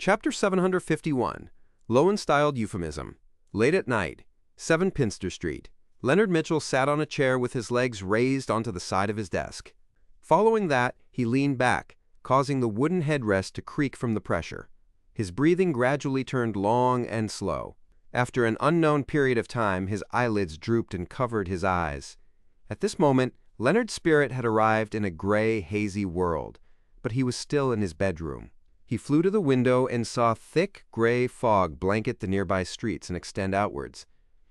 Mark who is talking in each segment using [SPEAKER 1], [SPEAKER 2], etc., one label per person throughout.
[SPEAKER 1] Chapter 751, Loen-styled Euphemism. Late at night, 7 Pinster Street. Leonard Mitchell sat on a chair with his legs raised onto the side of his desk. Following that, he leaned back, causing the wooden headrest to creak from the pressure. His breathing gradually turned long and slow. After an unknown period of time, his eyelids drooped and covered his eyes. At this moment, Leonard's spirit had arrived in a gray, hazy world, but he was still in his bedroom. He flew to the window and saw thick, gray fog blanket the nearby streets and extend outwards.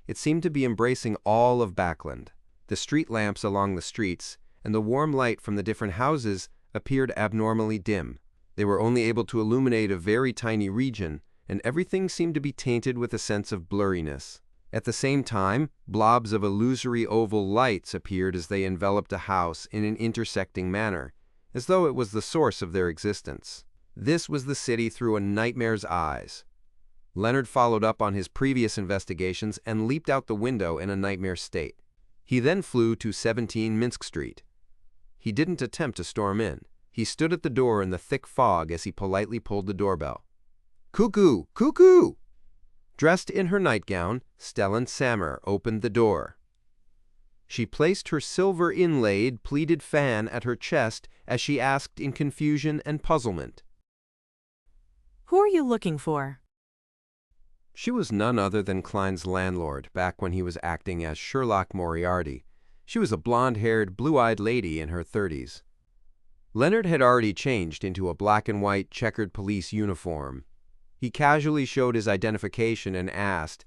[SPEAKER 1] It seemed to be embracing all of Backland. The street lamps along the streets and the warm light from the different houses appeared abnormally dim. They were only able to illuminate a very tiny region, and everything seemed to be tainted with a sense of blurriness. At the same time, blobs of illusory oval lights appeared as they enveloped a house in an intersecting manner, as though it was the source of their existence. This was the city through a nightmare's eyes. Leonard followed up on his previous investigations and leaped out the window in a nightmare state. He then flew to 17 Minsk Street. He didn't attempt to storm in. He stood at the door in the thick fog as he politely pulled the doorbell. "Cuckoo! Cuckoo!" Dressed in her nightgown, Stellan Sammer opened the door. She placed her silver-inlaid, pleated fan at her chest as she asked in confusion and puzzlement.
[SPEAKER 2] "Who are you looking for?"
[SPEAKER 1] She was none other than Klein's landlord, back when he was acting as Sherlock Moriarty. She was a blonde-haired, blue-eyed lady in her 30s. Leonard had already changed into a black-and-white checkered police uniform. He casually showed his identification and asked,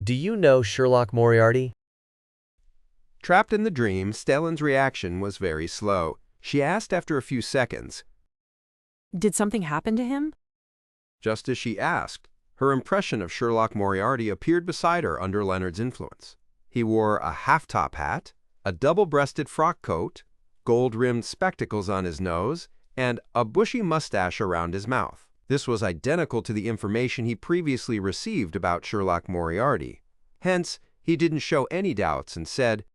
[SPEAKER 3] "Do you know Sherlock Moriarty?"
[SPEAKER 1] Trapped in the dream, Stellan's reaction was very slow. She asked after a few seconds.
[SPEAKER 2] "Did something happen to him?"
[SPEAKER 1] Just as she asked, her impression of Sherlock Moriarty appeared beside her under Leonard's influence. He wore a half-top hat, a double-breasted frock coat, gold-rimmed spectacles on his nose, and a bushy mustache around his mouth. This was identical to the information he previously received about Sherlock Moriarty. Hence, he didn't show any doubts and said,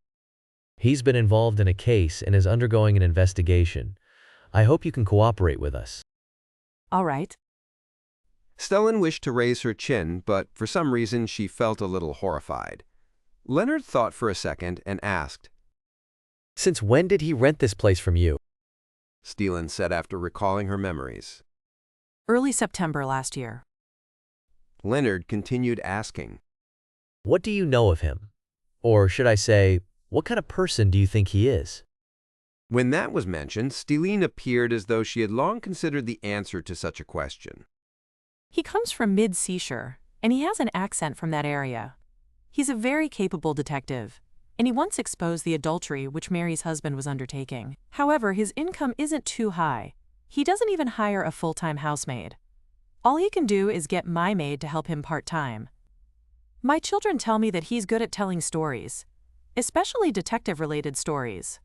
[SPEAKER 3] "He's been involved in a case and is undergoing an investigation. I hope you can cooperate with us."
[SPEAKER 2] "All right."
[SPEAKER 1] Stellan wished to raise her chin, but for some reason she felt a little horrified. Leonard thought for a second and asked,
[SPEAKER 3] "Since when did he rent this place from you?"
[SPEAKER 1] Stellan said after recalling her memories.
[SPEAKER 2] "Early September last year."
[SPEAKER 1] Leonard continued asking,
[SPEAKER 3] "What do you know of him? Or should I say, what kind of person do you think he is?"
[SPEAKER 1] When that was mentioned, Stellan appeared as though she had long considered the answer to such a question.
[SPEAKER 2] "He comes from mid-seashore, and he has an accent from that area. He's a very capable detective, and he once exposed the adultery which Mary's husband was undertaking. However, his income isn't too high. He doesn't even hire a full-time housemaid. All he can do is get my maid to help him part-time. My children tell me that he's good at telling stories, especially detective-related stories.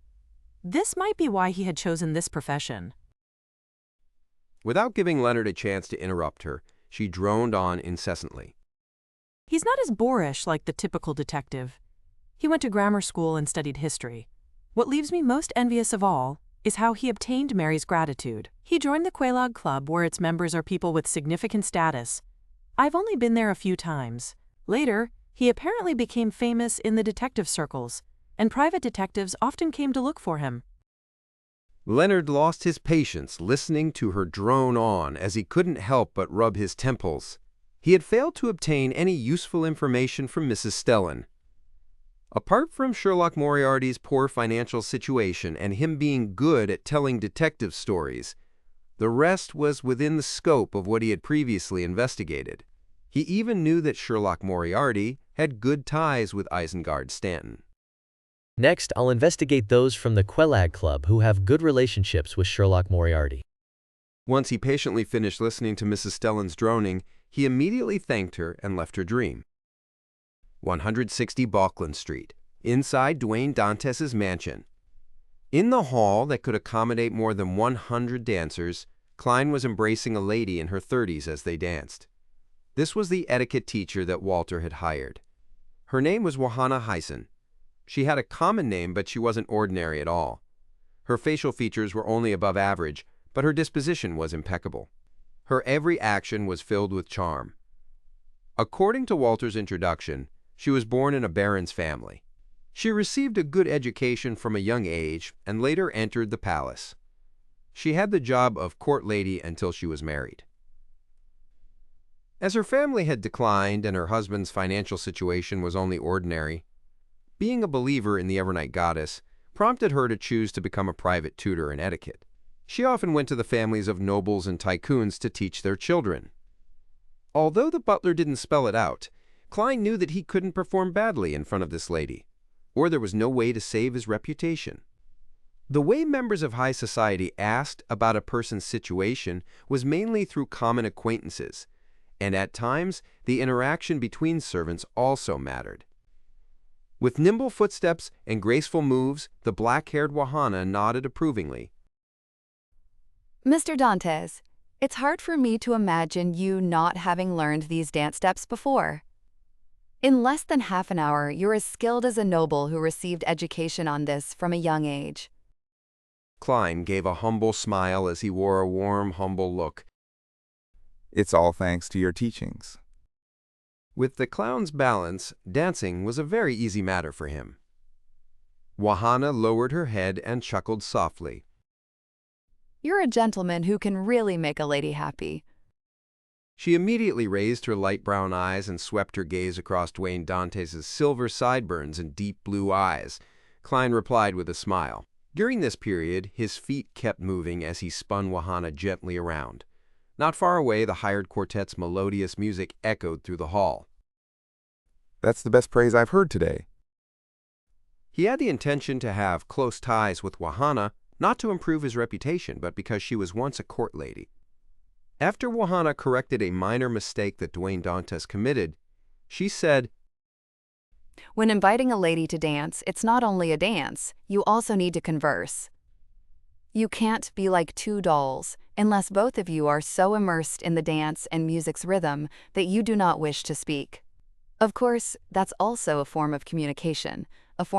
[SPEAKER 2] This might be why he had chosen this profession."
[SPEAKER 1] Without giving Leonard a chance to interrupt her, she droned on incessantly.
[SPEAKER 2] "He's not as boorish like the typical detective. He went to grammar school and studied history. What leaves me most envious of all is how he obtained Mary's gratitude. He joined the Quelaag Club, where its members are people with significant status. I've only been there a few times. Later, he apparently became famous in the detective circles, and private detectives often came to look for him."
[SPEAKER 1] Leonard lost his patience listening to her drone on as he couldn't help but rub his temples. He had failed to obtain any useful information from Mrs. Stellan. Apart from Sherlock Moriarty's poor financial situation and him being good at telling detective stories, the rest was within the scope of what he had previously investigated. He even knew that Sherlock Moriarty had good ties with Isengard Stanton.
[SPEAKER 3] Next, I'll investigate those from the Quelaag Club who have good relationships with Sherlock Moriarty.
[SPEAKER 1] Once he patiently finished listening to Mrs. Stellan's droning, he immediately thanked her and left her dream. 160 Balkland Street, inside Dwayne Dantes's mansion. In the hall that could accommodate more than 100 dancers, Klein was embracing a lady in her 30s as they danced. This was the etiquette teacher that Walter had hired. Her name was Johanna Heisen. She had a common name, but she wasn't ordinary at all. Her facial features were only above average, but her disposition was impeccable. Her every action was filled with charm. According to Walter's introduction, she was born in a baron's family. She received a good education from a young age and later entered the palace. She had the job of court lady until she was married. As her family had declined and her husband's financial situation was only ordinary, being a believer in the Evernight goddess prompted her to choose to become a private tutor in etiquette. She often went to the families of nobles and tycoons to teach their children. Although the butler didn't spell it out, Klein knew that he couldn't perform badly in front of this lady, or there was no way to save his reputation. The way members of high society asked about a person's situation was mainly through common acquaintances, and at times the interaction between servants also mattered. With nimble footsteps and graceful moves, the black-haired Wahana nodded approvingly.
[SPEAKER 4] Mr. Dantes, it's hard for me to imagine you not having learned these dance steps before. In less than half an hour, you're as skilled as a noble who received education on this from a young age.
[SPEAKER 1] Klein gave a humble smile as he wore a warm, humble look.
[SPEAKER 5] It's all thanks to your teachings.
[SPEAKER 1] With the clown's balance, dancing was a very easy matter for him. Wahana lowered her head and chuckled softly.
[SPEAKER 4] You're a gentleman who can really make a lady happy.
[SPEAKER 1] She immediately raised her light brown eyes and swept her gaze across Duane Dantes' silver sideburns and deep blue eyes. Klein replied with a smile. During this period, his feet kept moving as he spun Wahana gently around. Not far away, the hired quartet's melodious music echoed through the hall.
[SPEAKER 5] That's the best praise I've heard today.
[SPEAKER 1] He had the intention to have close ties with Wahana, not to improve his reputation, but because she was once a court lady. After Wahana corrected a minor mistake that Duane Dantes committed, she said,
[SPEAKER 4] When inviting a lady to dance, it's not only a dance, you also need to converse. You can't be like two dolls, unless both of you are so immersed in the dance and music's rhythm that you do not wish to speak. Of course, that's also a form of communication of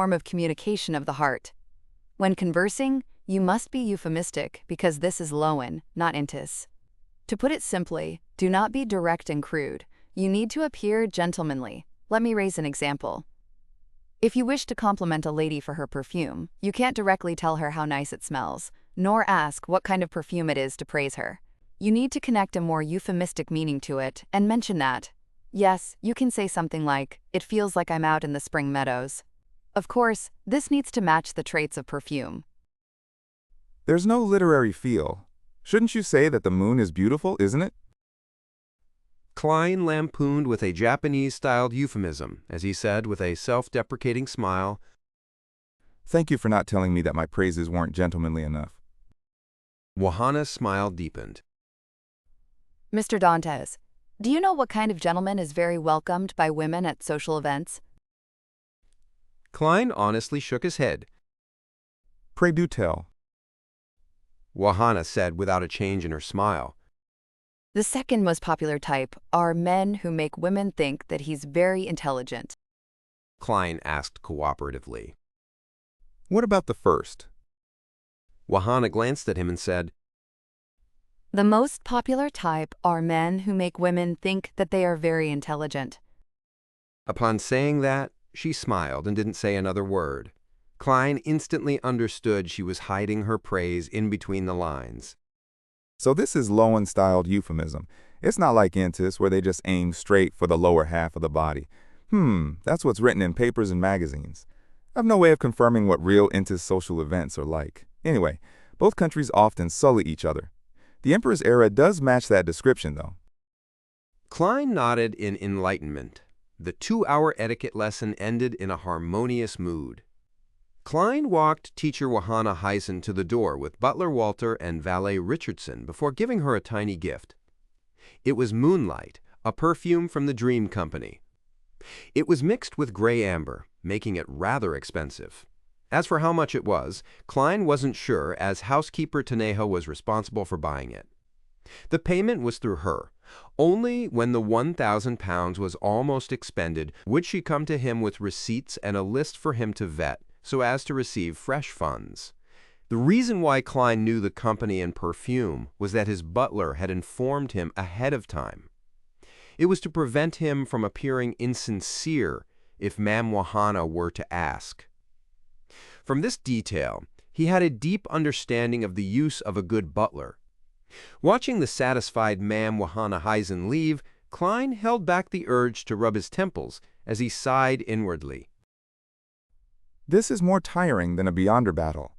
[SPEAKER 4] the heart. When conversing, you must be euphemistic because this is Loen, not Intis. To put it simply, do not be direct and crude. You need to appear gentlemanly. Let me raise an example. If you wish to compliment a lady for her perfume, you can't directly tell her how nice it smells, nor ask what kind of perfume it is to praise her. You need to connect a more euphemistic meaning to it and mention that. Yes, you can say something like, it feels like I'm out in the spring meadows. Of course, this needs to match the traits of perfume.
[SPEAKER 5] There's no literary feel. Shouldn't you say that the moon is beautiful, isn't it?
[SPEAKER 1] Klein lampooned with a Japanese-styled euphemism, as he said with a self-deprecating smile,
[SPEAKER 5] Thank you for not telling me that my praises weren't gentlemanly enough.
[SPEAKER 1] Wahana's smile deepened.
[SPEAKER 4] Mr. Dantes, do you know what kind of gentleman is very welcomed by women at social events?
[SPEAKER 1] Klein honestly shook his head.
[SPEAKER 5] Pray do tell.
[SPEAKER 1] Wahana said without a change in her smile.
[SPEAKER 4] The second most popular type are men who make women think that he's very intelligent.
[SPEAKER 1] Klein asked cooperatively.
[SPEAKER 5] What about the first?
[SPEAKER 1] Wahana glanced at him and said,
[SPEAKER 4] The most popular type are men who make women think that they are very intelligent.
[SPEAKER 1] Upon saying that, she smiled and didn't say another word. Klein instantly understood she was hiding her praise in between the lines.
[SPEAKER 5] So this is Loen-styled euphemism. It's not like Intis, where they just aim straight for the lower half of the body. That's what's written in papers and magazines. I've no way of confirming what real Intis social events are like. Anyway, both countries often sully each other. The Emperor's era does match that description, though.
[SPEAKER 1] Klein nodded in enlightenment. The 2-hour etiquette lesson ended in a harmonious mood. Klein walked teacher Wahana Heisen to the door with butler Walter and valet Richardson before giving her a tiny gift. It was Moonlight, a perfume from the Dream Company. It was mixed with gray amber, making it rather expensive. As for how much it was, Klein wasn't sure, as housekeeper Tanejo was responsible for buying it. The payment was through her. Only when the £1,000 was almost expended would she come to him with receipts and a list for him to vet, so as to receive fresh funds. The reason why Klein knew the company and perfume was that his butler had informed him ahead of time. It was to prevent him from appearing insincere if Mam Wahana were to ask. From this detail, he had a deep understanding of the use of a good butler. Watching the satisfied Mam Wahana Heisen leave, Klein held back the urge to rub his temples as he sighed inwardly.
[SPEAKER 5] This is more tiring than a Beyonder battle.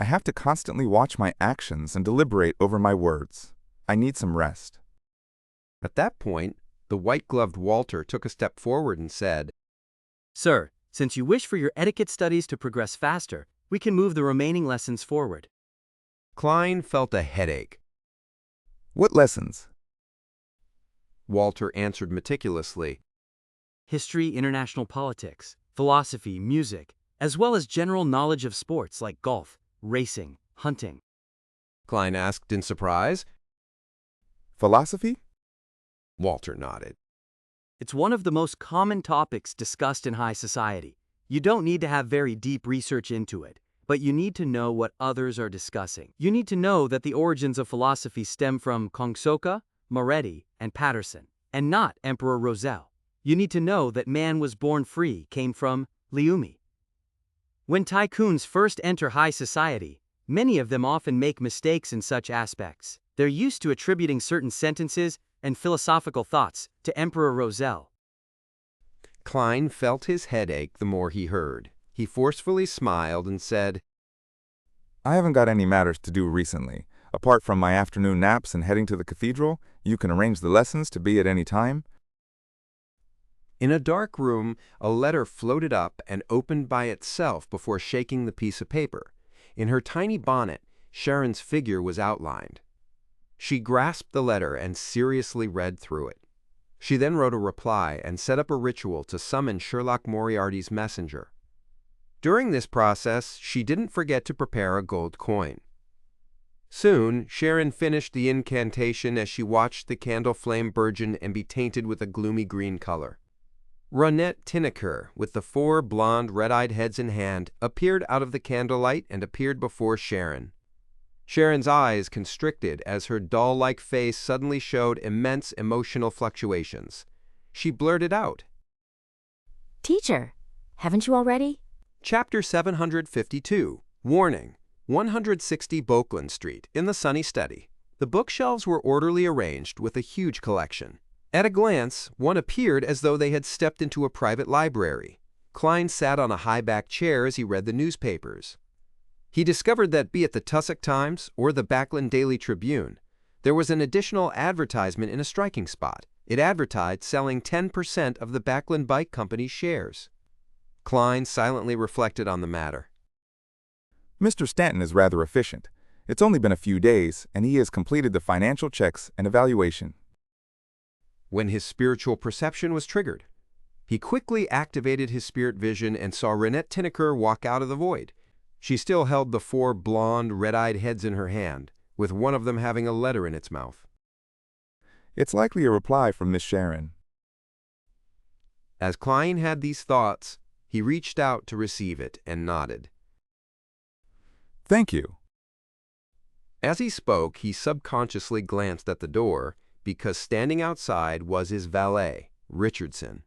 [SPEAKER 5] I have to constantly watch my actions and deliberate over my words. I need some rest.
[SPEAKER 1] At that point, the white-gloved Walter took a step forward and said,
[SPEAKER 6] Sir, since you wish for your etiquette studies to progress faster, we can move the remaining lessons forward.
[SPEAKER 1] Klein felt a headache.
[SPEAKER 5] What lessons?
[SPEAKER 1] Walter answered meticulously.
[SPEAKER 6] History, international politics, philosophy, music, as well as general knowledge of sports like golf, racing, hunting.
[SPEAKER 1] Klein asked in surprise.
[SPEAKER 5] Philosophy?
[SPEAKER 1] Walter nodded.
[SPEAKER 6] It's one of the most common topics discussed in high society. You don't need to have very deep research into it, but you need to know what others are discussing. You need to know that the origins of philosophy stem from Kongsoka, Moretti, and Patterson, and not Emperor Roselle. You need to know that man was born free came from Liumi. When tycoons first enter high society, many of them often make mistakes in such aspects. They're used to attributing certain sentences and philosophical thoughts to Emperor Roselle.
[SPEAKER 1] Klein felt his headache the more he heard. He forcefully smiled and said,
[SPEAKER 5] I haven't got any matters to do recently. Apart from my afternoon naps and heading to the cathedral, you can arrange the lessons to be at any time.
[SPEAKER 1] In a dark room, a letter floated up and opened by itself before shaking the piece of paper. In her tiny bonnet, Sharon's figure was outlined. She grasped the letter and seriously read through it. She then wrote a reply and set up a ritual to summon Sherlock Moriarty's messenger. During this process, she didn't forget to prepare a gold coin. Soon, Sharon finished the incantation as she watched the candle flame burgeon and be tainted with a gloomy green color. Ronette Tinneker, with the 4 blonde, red-eyed heads in hand, appeared out of the candlelight and appeared before Sharon. Sharon's eyes constricted as her doll-like face suddenly showed immense emotional fluctuations. She blurted out,
[SPEAKER 7] Teacher, haven't you already?
[SPEAKER 1] Chapter 752, Warning, 160 Boakland Street, in the Sunny Study. The bookshelves were orderly arranged with a huge collection. At a glance, one appeared as though they had stepped into a private library. Klein sat on a high-backed chair as he read the newspapers. He discovered that, be it the Tussock Times or the Backland Daily Tribune, there was an additional advertisement in a striking spot. It advertised selling 10% of the Backland Bike Company's shares. Klein silently reflected on the matter.
[SPEAKER 5] Mr. Stanton is rather efficient. It's only been a few days, and he has completed the financial checks and evaluation.
[SPEAKER 1] When his spiritual perception was triggered, he quickly activated his spirit vision and saw Ronette Tinneker walk out of the void. She still held the 4 blonde, red-eyed heads in her hand, with one of them having a letter in its mouth.
[SPEAKER 5] It's likely a reply from Miss Sharon.
[SPEAKER 1] As Klein had these thoughts, he reached out to receive it and nodded.
[SPEAKER 5] Thank you.
[SPEAKER 1] As he spoke, he subconsciously glanced at the door, because standing outside was his valet, Richardson.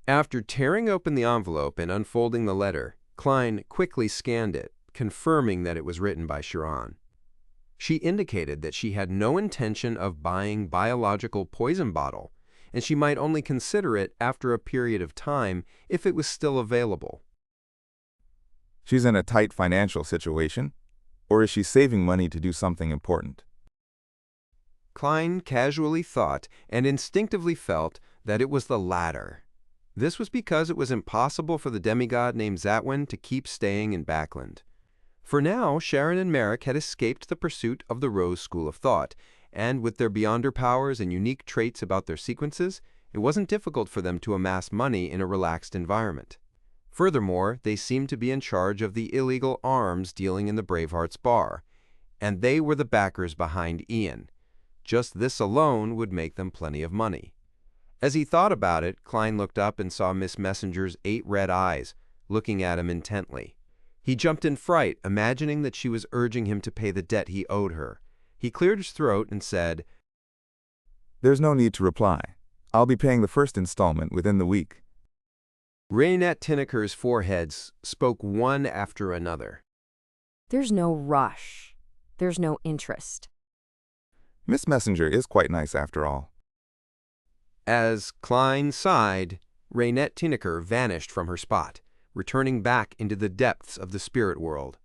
[SPEAKER 1] After tearing open the envelope and unfolding the letter, Klein quickly scanned it, confirming that it was written by Sharon. She indicated that she had no intention of buying biological poison bottle, and she might only consider it after a period of time if it was still available.
[SPEAKER 5] She's in a tight financial situation, or is she saving money to do something important?
[SPEAKER 1] Klein casually thought and instinctively felt that it was the latter. This was because it was impossible for the demigod named Zatwin to keep staying in Backland. For now, Sharon and Merrick had escaped the pursuit of the Rose School of Thought, and with their Beyonder powers and unique traits about their sequences, it wasn't difficult for them to amass money in a relaxed environment. Furthermore, they seemed to be in charge of the illegal arms dealing in the Bravehearts Bar, and they were the backers behind Ian. Just this alone would make them plenty of money. As he thought about it, Klein looked up and saw Miss Messenger's 8 red eyes, looking at him intently. He jumped in fright, imagining that she was urging him to pay the debt he owed her. He cleared his throat and said,
[SPEAKER 5] "There's no need to reply. I'll be paying the first installment within the week."
[SPEAKER 1] Raynette Tinneker's foreheads spoke one after another.
[SPEAKER 7] There's no rush. There's no interest.
[SPEAKER 5] Miss Messenger is quite nice after all.
[SPEAKER 1] As Klein sighed, Raynette Tinneker vanished from her spot, returning back into the depths of the spirit world.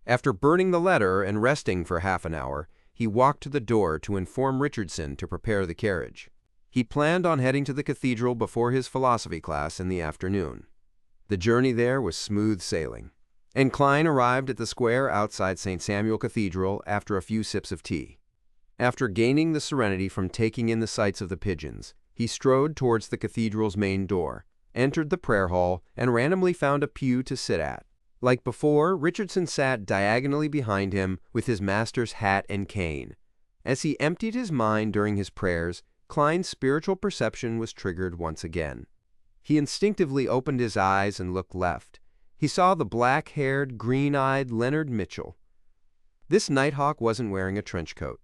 [SPEAKER 1] After burning the letter and resting for half an hour, he walked to the door to inform Richardson to prepare the carriage. He planned on heading to the cathedral before his philosophy class in the afternoon. The journey there was smooth sailing, and Klein arrived at the square outside St. Samuel Cathedral after a few sips of tea. After gaining the serenity from taking in the sights of the pigeons, he strode towards the cathedral's main door, entered the prayer hall, and randomly found a pew to sit at. Like before, Richardson sat diagonally behind him with his master's hat and cane. As he emptied his mind during his prayers, Klein's spiritual perception was triggered once again. He instinctively opened his eyes and looked left. He saw the black-haired, green-eyed Leonard Mitchell. This nighthawk wasn't wearing a trench coat.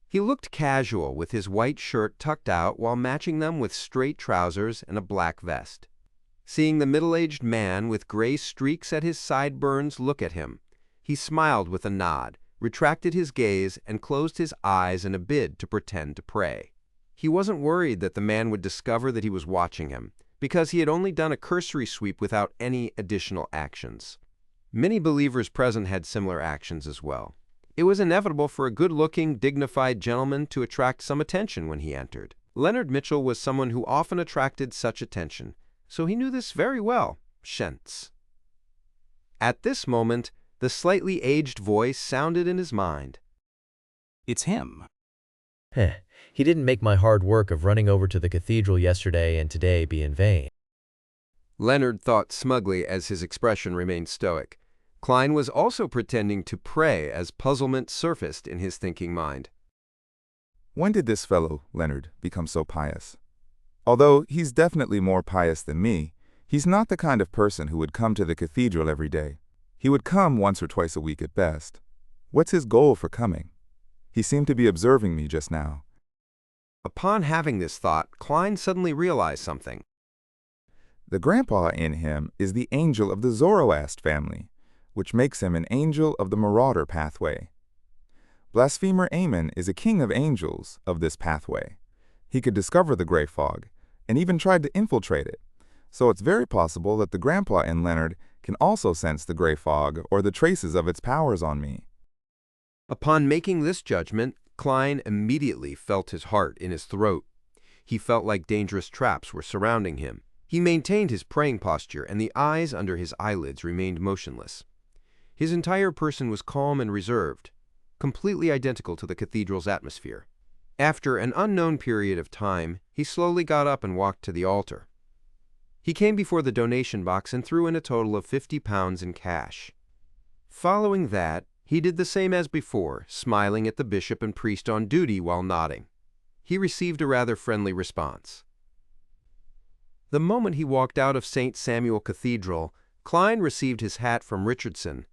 [SPEAKER 1] He looked casual with his white shirt tucked out while matching them with straight trousers and a black vest. Seeing the middle-aged man with gray streaks at his sideburns look at him, he smiled with a nod, retracted his gaze, and closed his eyes in a bid to pretend to pray. He wasn't worried that the man would discover that he was watching him, because he had only done a cursory sweep without any additional actions. Many believers present had similar actions as well. It was inevitable for a good-looking, dignified gentleman to attract some attention when he entered. Leonard Mitchell was someone who often attracted such attention, so he knew this very well, Shentz. At this moment, the slightly aged voice sounded in his mind.
[SPEAKER 8] It's him.
[SPEAKER 3] He didn't make my hard work of running over to the cathedral yesterday and today be in vain.
[SPEAKER 1] Leonard thought smugly as his expression remained stoic. Klein was also pretending to pray as puzzlement surfaced in his thinking mind.
[SPEAKER 5] When did this fellow, Leonard, become so pious? Although he's definitely more pious than me, he's not the kind of person who would come to the cathedral every day. He would come once or twice a week at best. What's his goal for coming? He seemed to be observing me just now.
[SPEAKER 1] Upon having this thought, Klein suddenly realized something.
[SPEAKER 5] The grandpa in him is the angel of the Zoroast family, which makes him an angel of the marauder pathway. Blasphemer Amen is a king of angels of this pathway. He could discover the gray fog, and even tried to infiltrate it, so it's very possible that the grandpa in Leonard can also sense the gray fog or the traces of its powers on me.
[SPEAKER 1] Upon making this judgment, Klein immediately felt his heart in his throat. He felt like dangerous traps were surrounding him. He maintained his praying posture, and the eyes under his eyelids remained motionless. His entire person was calm and reserved, completely identical to the cathedral's atmosphere. After an unknown period of time, he slowly got up and walked to the altar. He came before the donation box and threw in a total of £50 in cash. Following that, he did the same as before, smiling at the bishop and priest on duty while nodding. He received a rather friendly response. The moment he walked out of St. Samuel Cathedral, Klein received his hat from Richardson,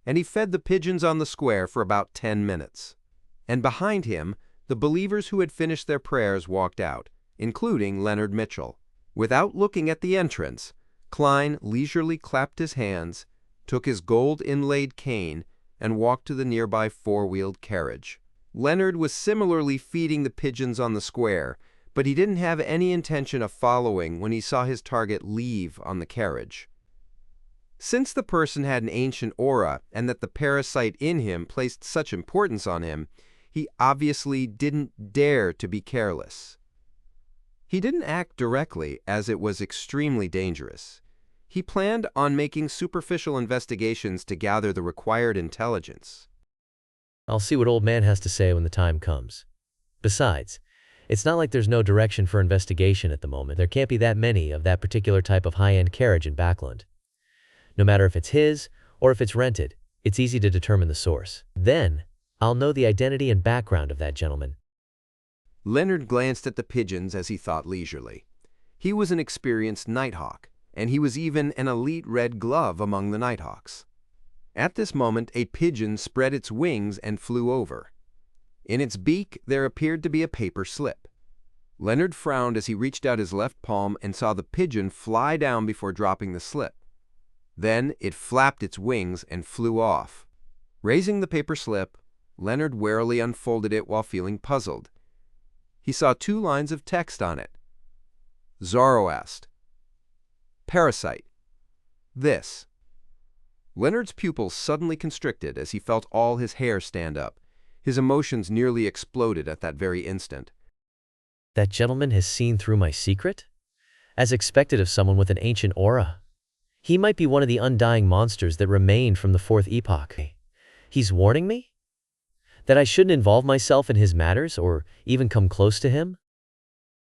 [SPEAKER 1] and he fed the pigeons on the square for about 10 minutes. And behind him, the believers who had finished their prayers walked out, including Leonard Mitchell. Without looking at the entrance, Klein leisurely clapped his hands, took his gold-inlaid cane, and walked to the nearby four-wheeled carriage. Leonard was similarly feeding the pigeons on the square, but he didn't have any intention of following when he saw his target leave on the carriage. Since the person had an ancient aura and that the parasite in him placed such importance on him, he obviously didn't dare to be careless. He didn't act directly, as it was extremely dangerous. He planned on making superficial investigations to gather the required intelligence.
[SPEAKER 3] I'll see what old man has to say when the time comes. Besides, it's not like there's no direction for investigation at the moment. There can't be that many of that particular type of high-end carriage in Backland. No matter if it's his or if it's rented, it's easy to determine the source. Then, I'll know the identity and background of that gentleman.
[SPEAKER 1] Leonard glanced at the pigeons as he thought leisurely. He was an experienced nighthawk, and he was even an elite red glove among the nighthawks. At this moment, a pigeon spread its wings and flew over. In its beak, there appeared to be a paper slip. Leonard frowned as he reached out his left palm and saw the pigeon fly down before dropping the slip. Then it flapped its wings and flew off. Raising the paper slip, Leonard warily unfolded it while feeling puzzled. He saw 2 lines of text on it. Zoroast. Parasite. This. Leonard's pupils suddenly constricted as he felt all his hair stand up. His emotions nearly exploded at that very instant.
[SPEAKER 3] That gentleman has seen through my secret? As expected of someone with an ancient aura. He might be one of the undying monsters that remained from the 4th epoch. He's warning me? That I shouldn't involve myself in his matters or even come close to him?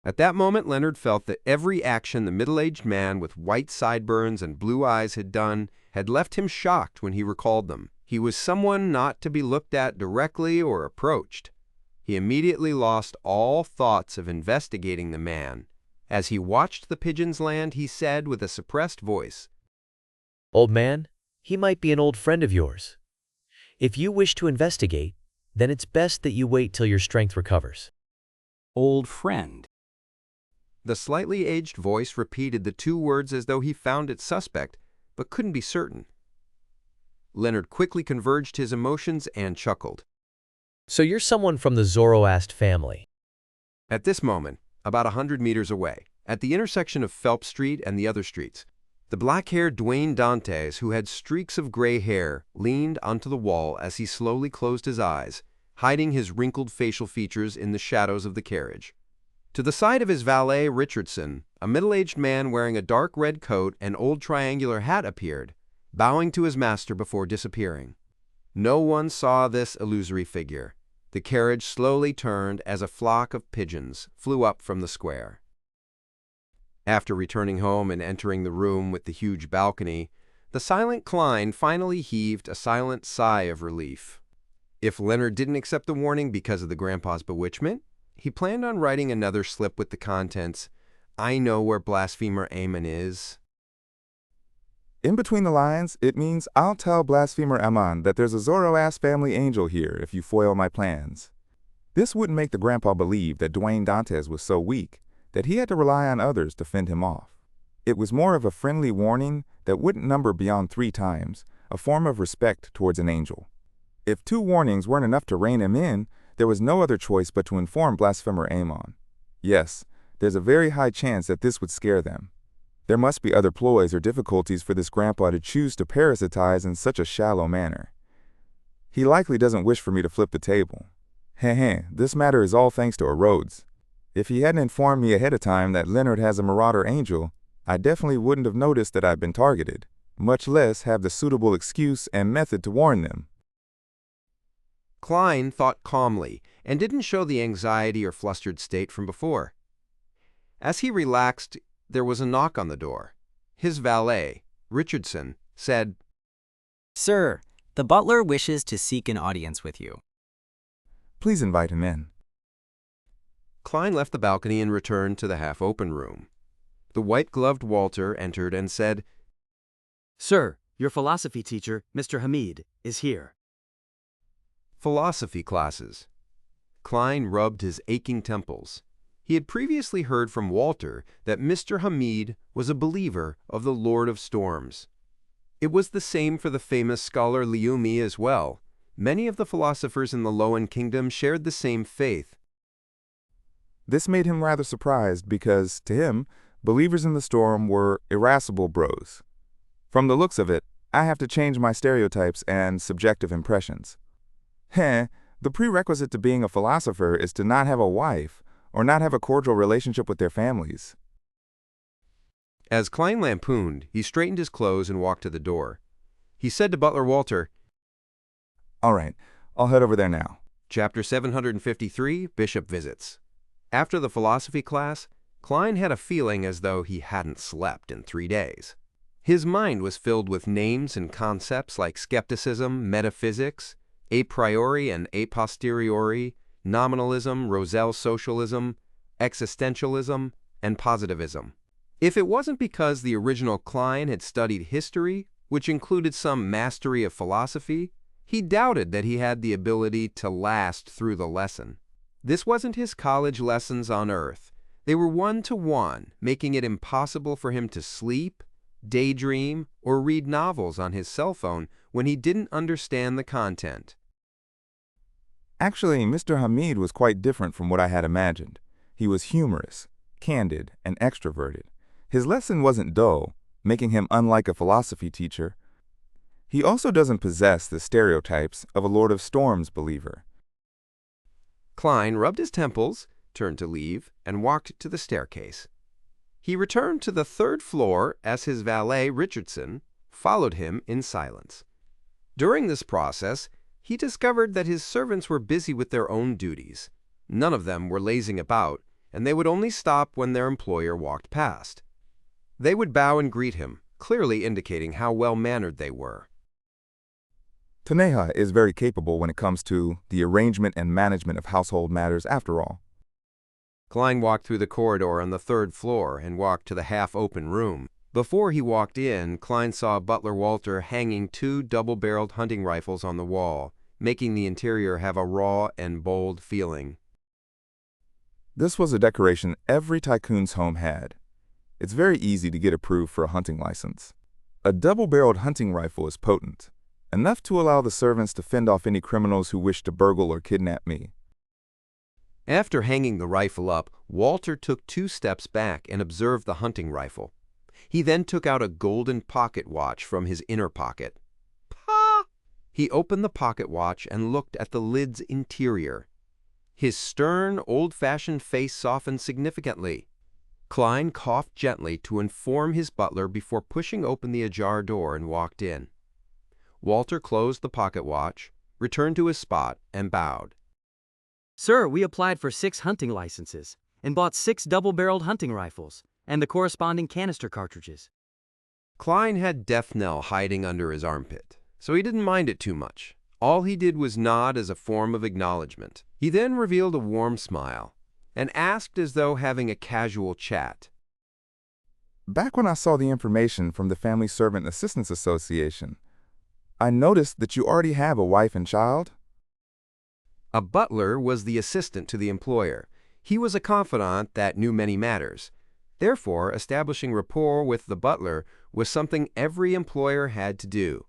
[SPEAKER 1] At that moment, Leonard felt that every action the middle-aged man with white sideburns and blue eyes had done had left him shocked when he recalled them. He was someone not to be looked at directly or approached. He immediately lost all thoughts of investigating the man. As he watched the pigeons land, he said with a suppressed voice,
[SPEAKER 3] Old man, he might be an old friend of yours. If you wish to investigate, then it's best that you wait till your strength recovers.
[SPEAKER 8] Old friend.
[SPEAKER 1] The slightly aged voice repeated the 2 words as though he found it suspect, but couldn't be certain. Leonard quickly converged his emotions and chuckled.
[SPEAKER 3] So you're someone from the Zoroast family.
[SPEAKER 1] At this moment, about 100 meters away, at the intersection of Phelps Street and the other streets, the black-haired Duane Dantes, who had streaks of gray hair, leaned onto the wall as he slowly closed his eyes, hiding his wrinkled facial features in the shadows of the carriage. To the side of his valet, Richardson, a middle-aged man wearing a dark red coat and old triangular hat appeared, bowing to his master before disappearing. No one saw this illusory figure. The carriage slowly turned as a flock of pigeons flew up from the square. After returning home and entering the room with the huge balcony, the silent Klein finally heaved a silent sigh of relief. If Leonard didn't accept the warning because of the grandpa's bewitchment, he planned on writing another slip with the contents, "I know where blasphemer Ammon is."
[SPEAKER 5] In between the lines, it means I'll tell blasphemer Ammon that there's a Zoroast family angel here if you foil my plans. This wouldn't make the grandpa believe that Duane Dantes was so weak that he had to rely on others to fend him off. It was more of a friendly warning that wouldn't number beyond 3 times, a form of respect towards an angel. If 2 warnings weren't enough to rein him in, there was no other choice but to inform blasphemer Ammon. Yes, there's a very high chance that this would scare them. There must be other ploys or difficulties for this grandpa to choose to parasitize in such a shallow manner. He likely doesn't wish for me to flip the table. Heh, this matter is all thanks to a Rhodes. If he hadn't informed me ahead of time that Leonard has a marauder angel, I definitely wouldn't have noticed that I'd been targeted, much less have the suitable excuse and method to warn them.
[SPEAKER 1] Klein thought calmly and didn't show the anxiety or flustered state from before. As he relaxed, there was a knock on the door. His valet, Richardson, said,
[SPEAKER 9] Sir, the butler wishes to seek an audience with you.
[SPEAKER 5] Please invite him in.
[SPEAKER 1] Klein left the balcony and returned to the half-open room. The white-gloved Walter entered and said,
[SPEAKER 6] Sir, your philosophy teacher, Mr. Hamid, is here.
[SPEAKER 1] Philosophy classes. Klein rubbed his aching temples. He had previously heard from Walter that Mr. Hamid was a believer of the Lord of Storms. It was the same for the famous scholar Liumi as well. Many of the philosophers in the Loen kingdom shared the same faith.
[SPEAKER 5] This made him rather surprised because, to him, believers in the storm were irascible bros. From the looks of it, I have to change my stereotypes and subjective impressions. The prerequisite to being a philosopher is to not have a wife or not have a cordial relationship with their families.
[SPEAKER 1] As Klein lampooned, he straightened his clothes and walked to the door. He said to butler Walter,
[SPEAKER 5] All right, I'll head over there now.
[SPEAKER 1] Chapter 753, Bishop Visits. After the philosophy class, Klein had a feeling as though he hadn't slept in 3 days. His mind was filled with names and concepts like skepticism, metaphysics, a priori and a posteriori, nominalism, Roselle socialism, existentialism, and positivism. If it wasn't because the original Klein had studied history, which included some mastery of philosophy, he doubted that he had the ability to last through the lesson. This wasn't his college lessons on Earth. They were one-to-one, making it impossible for him to sleep, daydream, or read novels on his cell phone when he didn't understand the content.
[SPEAKER 5] Actually, Mr. Hamid was quite different from what I had imagined. He was humorous, candid, and extroverted. His lesson wasn't dull, making him unlike a philosophy teacher. He also doesn't possess the stereotypes of a Lord of Storms believer.
[SPEAKER 1] Klein rubbed his temples, turned to leave, and walked to the staircase. He returned to the third floor as his valet, Richardson, followed him in silence. During this process, he discovered that his servants were busy with their own duties. None of them were lazing about, and they would only stop when their employer walked past. They would bow and greet him, clearly indicating how well-mannered they were.
[SPEAKER 5] Taneha is very capable when it comes to the arrangement and management of household matters after all.
[SPEAKER 1] Klein walked through the corridor on the third floor and walked to the half-open room. Before he walked in, Klein saw butler Walter hanging 2 double-barreled hunting rifles on the wall, making the interior have a raw and bold feeling.
[SPEAKER 5] This was a decoration every tycoon's home had. It's very easy to get approved for a hunting license. A double-barreled hunting rifle is potent, enough to allow the servants to fend off any criminals who wish to burgle or kidnap me.
[SPEAKER 1] After hanging the rifle up, Walter took 2 steps back and observed the hunting rifle. He then took out a golden pocket watch from his inner pocket. Pa! He opened the pocket watch and looked at the lid's interior. His stern, old-fashioned face softened significantly. Klein coughed gently to inform his butler before pushing open the ajar door and walked in. Walter closed the pocket watch, returned to his spot, and bowed.
[SPEAKER 6] Sir, we applied for 6 hunting licenses and bought 6 double-barreled hunting rifles and the corresponding canister cartridges.
[SPEAKER 1] Klein had death knell hiding under his armpit, so he didn't mind it too much. All he did was nod as a form of acknowledgement. He then revealed a warm smile and asked as though having a casual chat.
[SPEAKER 5] Back when I saw the information from the Family Servant Assistance Association, I noticed that you already have a wife and child.
[SPEAKER 1] A butler was the assistant to the employer. He was a confidant that knew many matters. Therefore, establishing rapport with the butler was something every employer had to do.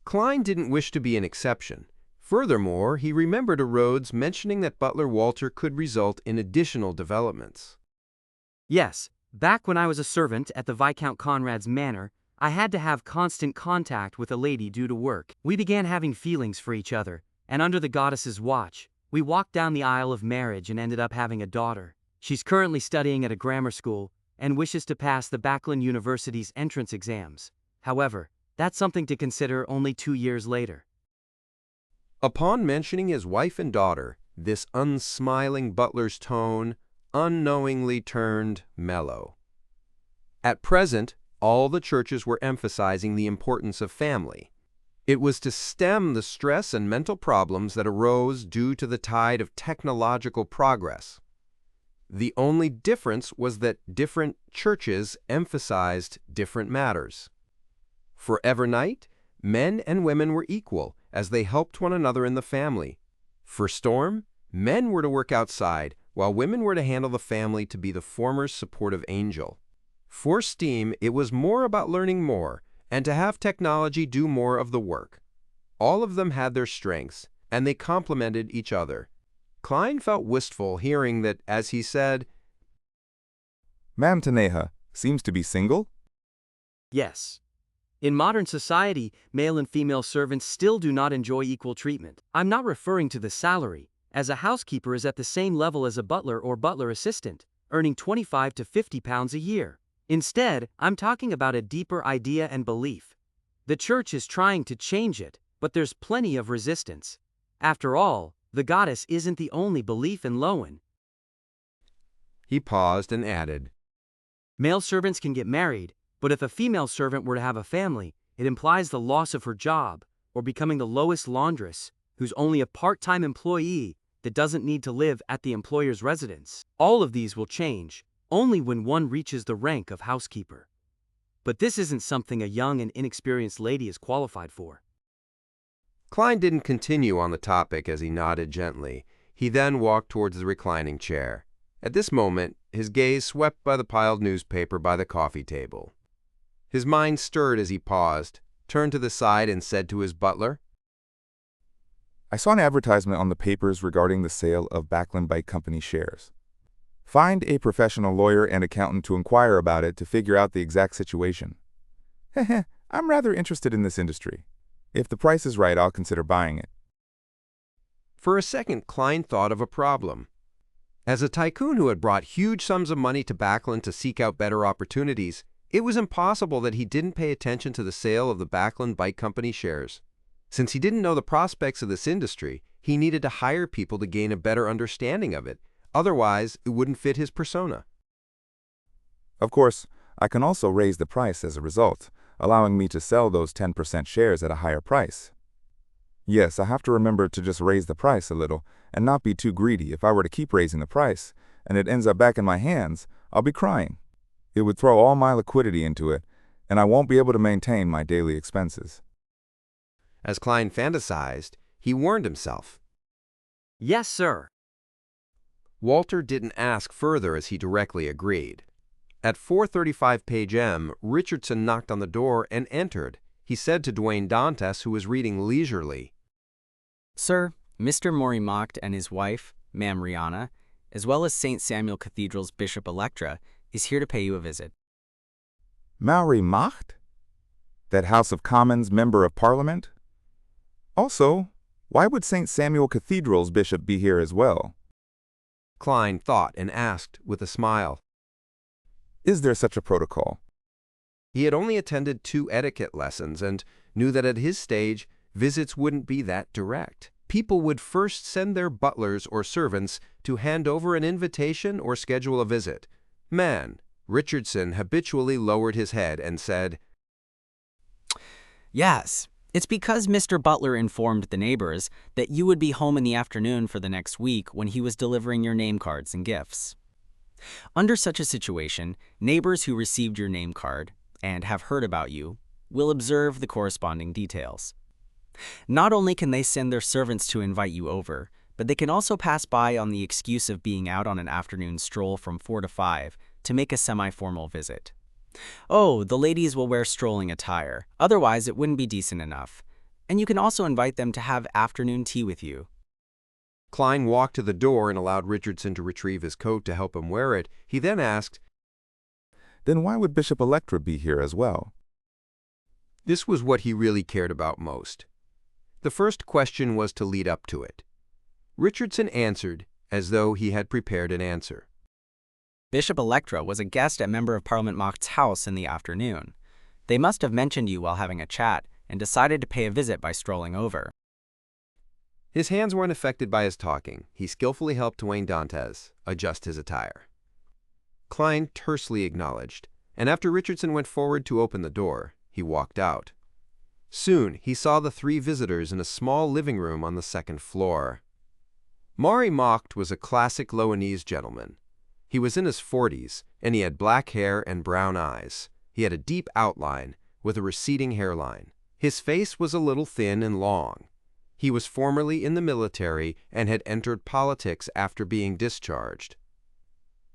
[SPEAKER 1] Klein didn't wish to be an exception. Furthermore, he remembered a Rhodes mentioning that butler Walter could result in additional developments.
[SPEAKER 6] Yes, back when I was a servant at the Viscount Conrad's manor, I had to have constant contact with a lady due to work. We began having feelings for each other, and under the goddess's watch, we walked down the aisle of marriage and ended up having a daughter. She's currently studying at a grammar school and wishes to pass the Backlund University's entrance exams. However, that's something to consider only 2 years later.
[SPEAKER 1] Upon mentioning his wife and daughter, this unsmiling butler's tone unknowingly turned mellow. At present, all the churches were emphasizing the importance of family. It was to stem the stress and mental problems that arose due to the tide of technological progress. The only difference was that different churches emphasized different matters. For Evernight, men and women were equal as they helped one another in the family. For Storm, men were to work outside, while women were to handle the family to be the former's supportive angel. For Steam, it was more about learning more and to have technology do more of the work. All of them had their strengths, and they complemented each other. Klein felt wistful hearing that, as he said,
[SPEAKER 5] Ma'am Taneha seems to be single?
[SPEAKER 6] Yes. In modern society, male and female servants still do not enjoy equal treatment. I'm not referring to the salary, as a housekeeper is at the same level as a butler or butler assistant, earning £25 to £50 a year. Instead, I'm talking about a deeper idea and belief. The church is trying to change it, but there's plenty of resistance. After all, the goddess isn't the only belief in Loen.
[SPEAKER 1] He paused and added,
[SPEAKER 6] Male servants can get married, but if a female servant were to have a family, it implies the loss of her job, or becoming the lowest laundress, who's only a part-time employee that doesn't need to live at the employer's residence. All of these will change only when one reaches the rank of housekeeper. but this isn't something a young and inexperienced lady is qualified for.
[SPEAKER 1] Klein didn't continue on the topic as he nodded gently. He then walked towards the reclining chair. At this moment, his gaze swept by the piled newspaper by the coffee table. His mind stirred as he paused, turned to the side and said to his butler,
[SPEAKER 5] I saw an advertisement on the papers regarding the sale of Backlund Bike Company shares. Find a professional lawyer and accountant to inquire about it to figure out the exact situation. Heh, I'm rather interested in this industry. If the price is right, I'll consider buying it.
[SPEAKER 1] For a second, Klein thought of a problem. As a tycoon who had brought huge sums of money to Backlund to seek out better opportunities, it was impossible that he didn't pay attention to the sale of the Backlund Bike Company shares. Since he didn't know the prospects of this industry, he needed to hire people to gain a better understanding of it. Otherwise, it wouldn't fit his persona.
[SPEAKER 5] Of course, I can also raise the price as a result, allowing me to sell those 10% shares at a higher price. Yes, I have to remember to just raise the price a little and not be too greedy. If I were to keep raising the price and it ends up back in my hands, I'll be crying. It would throw all my liquidity into it, and I won't be able to maintain my daily expenses.
[SPEAKER 1] As Klein fantasized, he warned himself.
[SPEAKER 6] Yes, sir.
[SPEAKER 1] Walter didn't ask further as he directly agreed. At 4:35 p.m., Richardson knocked on the door and entered. He said to Duane Dantes, who was reading leisurely,
[SPEAKER 9] Sir, Mr. Maury Macht and his wife, Ma'am Rihanna, as well as St. Samuel Cathedral's Bishop Electra, is here to pay you a visit.
[SPEAKER 5] Maury Macht? That House of Commons Member of Parliament? Also, why would St. Samuel Cathedral's bishop be here as well?
[SPEAKER 1] Klein thought and asked with a smile.
[SPEAKER 5] Is there such a protocol?
[SPEAKER 1] He had only attended 2 etiquette lessons and knew that at his stage, visits wouldn't be that direct. People would first send their butlers or servants to hand over an invitation or schedule a visit. Man, Richardson habitually lowered his head and said,
[SPEAKER 9] Yes, it's because Mr. Butler informed the neighbors that you would be home in the afternoon for the next week when he was delivering your name cards and gifts. Under such a situation, neighbors who received your name card and have heard about you will observe the corresponding details. Not only can they send their servants to invite you over, but they can also pass by on the excuse of being out on an afternoon stroll from 4 to 5 to make a semi-formal visit. Oh, the ladies will wear strolling attire, otherwise it wouldn't be decent enough. And you can also invite them to have afternoon tea with you.
[SPEAKER 1] Klein walked to the door and allowed Richardson to retrieve his coat to help him wear it. He then asked,
[SPEAKER 5] Then why would Bishop Electra be here as well?
[SPEAKER 1] This was what he really cared about most. The first question was to lead up to it. Richardson answered as though he had prepared an answer.
[SPEAKER 9] Bishop Electra was a guest at Member of Parliament Macht's house in the afternoon. They must have mentioned you while having a chat and decided to pay a visit by strolling over.
[SPEAKER 1] His hands weren't affected by his talking. He skillfully helped Duane Dantes adjust his attire. Klein tersely acknowledged, and after Richardson went forward to open the door, he walked out. Soon, he saw the 3 visitors in a small living room on the 2nd floor. Maury Macht was a classic Loenese gentleman. He was in his 40s, and he had black hair and brown eyes. He had a deep outline, with a receding hairline. His face was a little thin and long. He was formerly in the military and had entered politics after being discharged.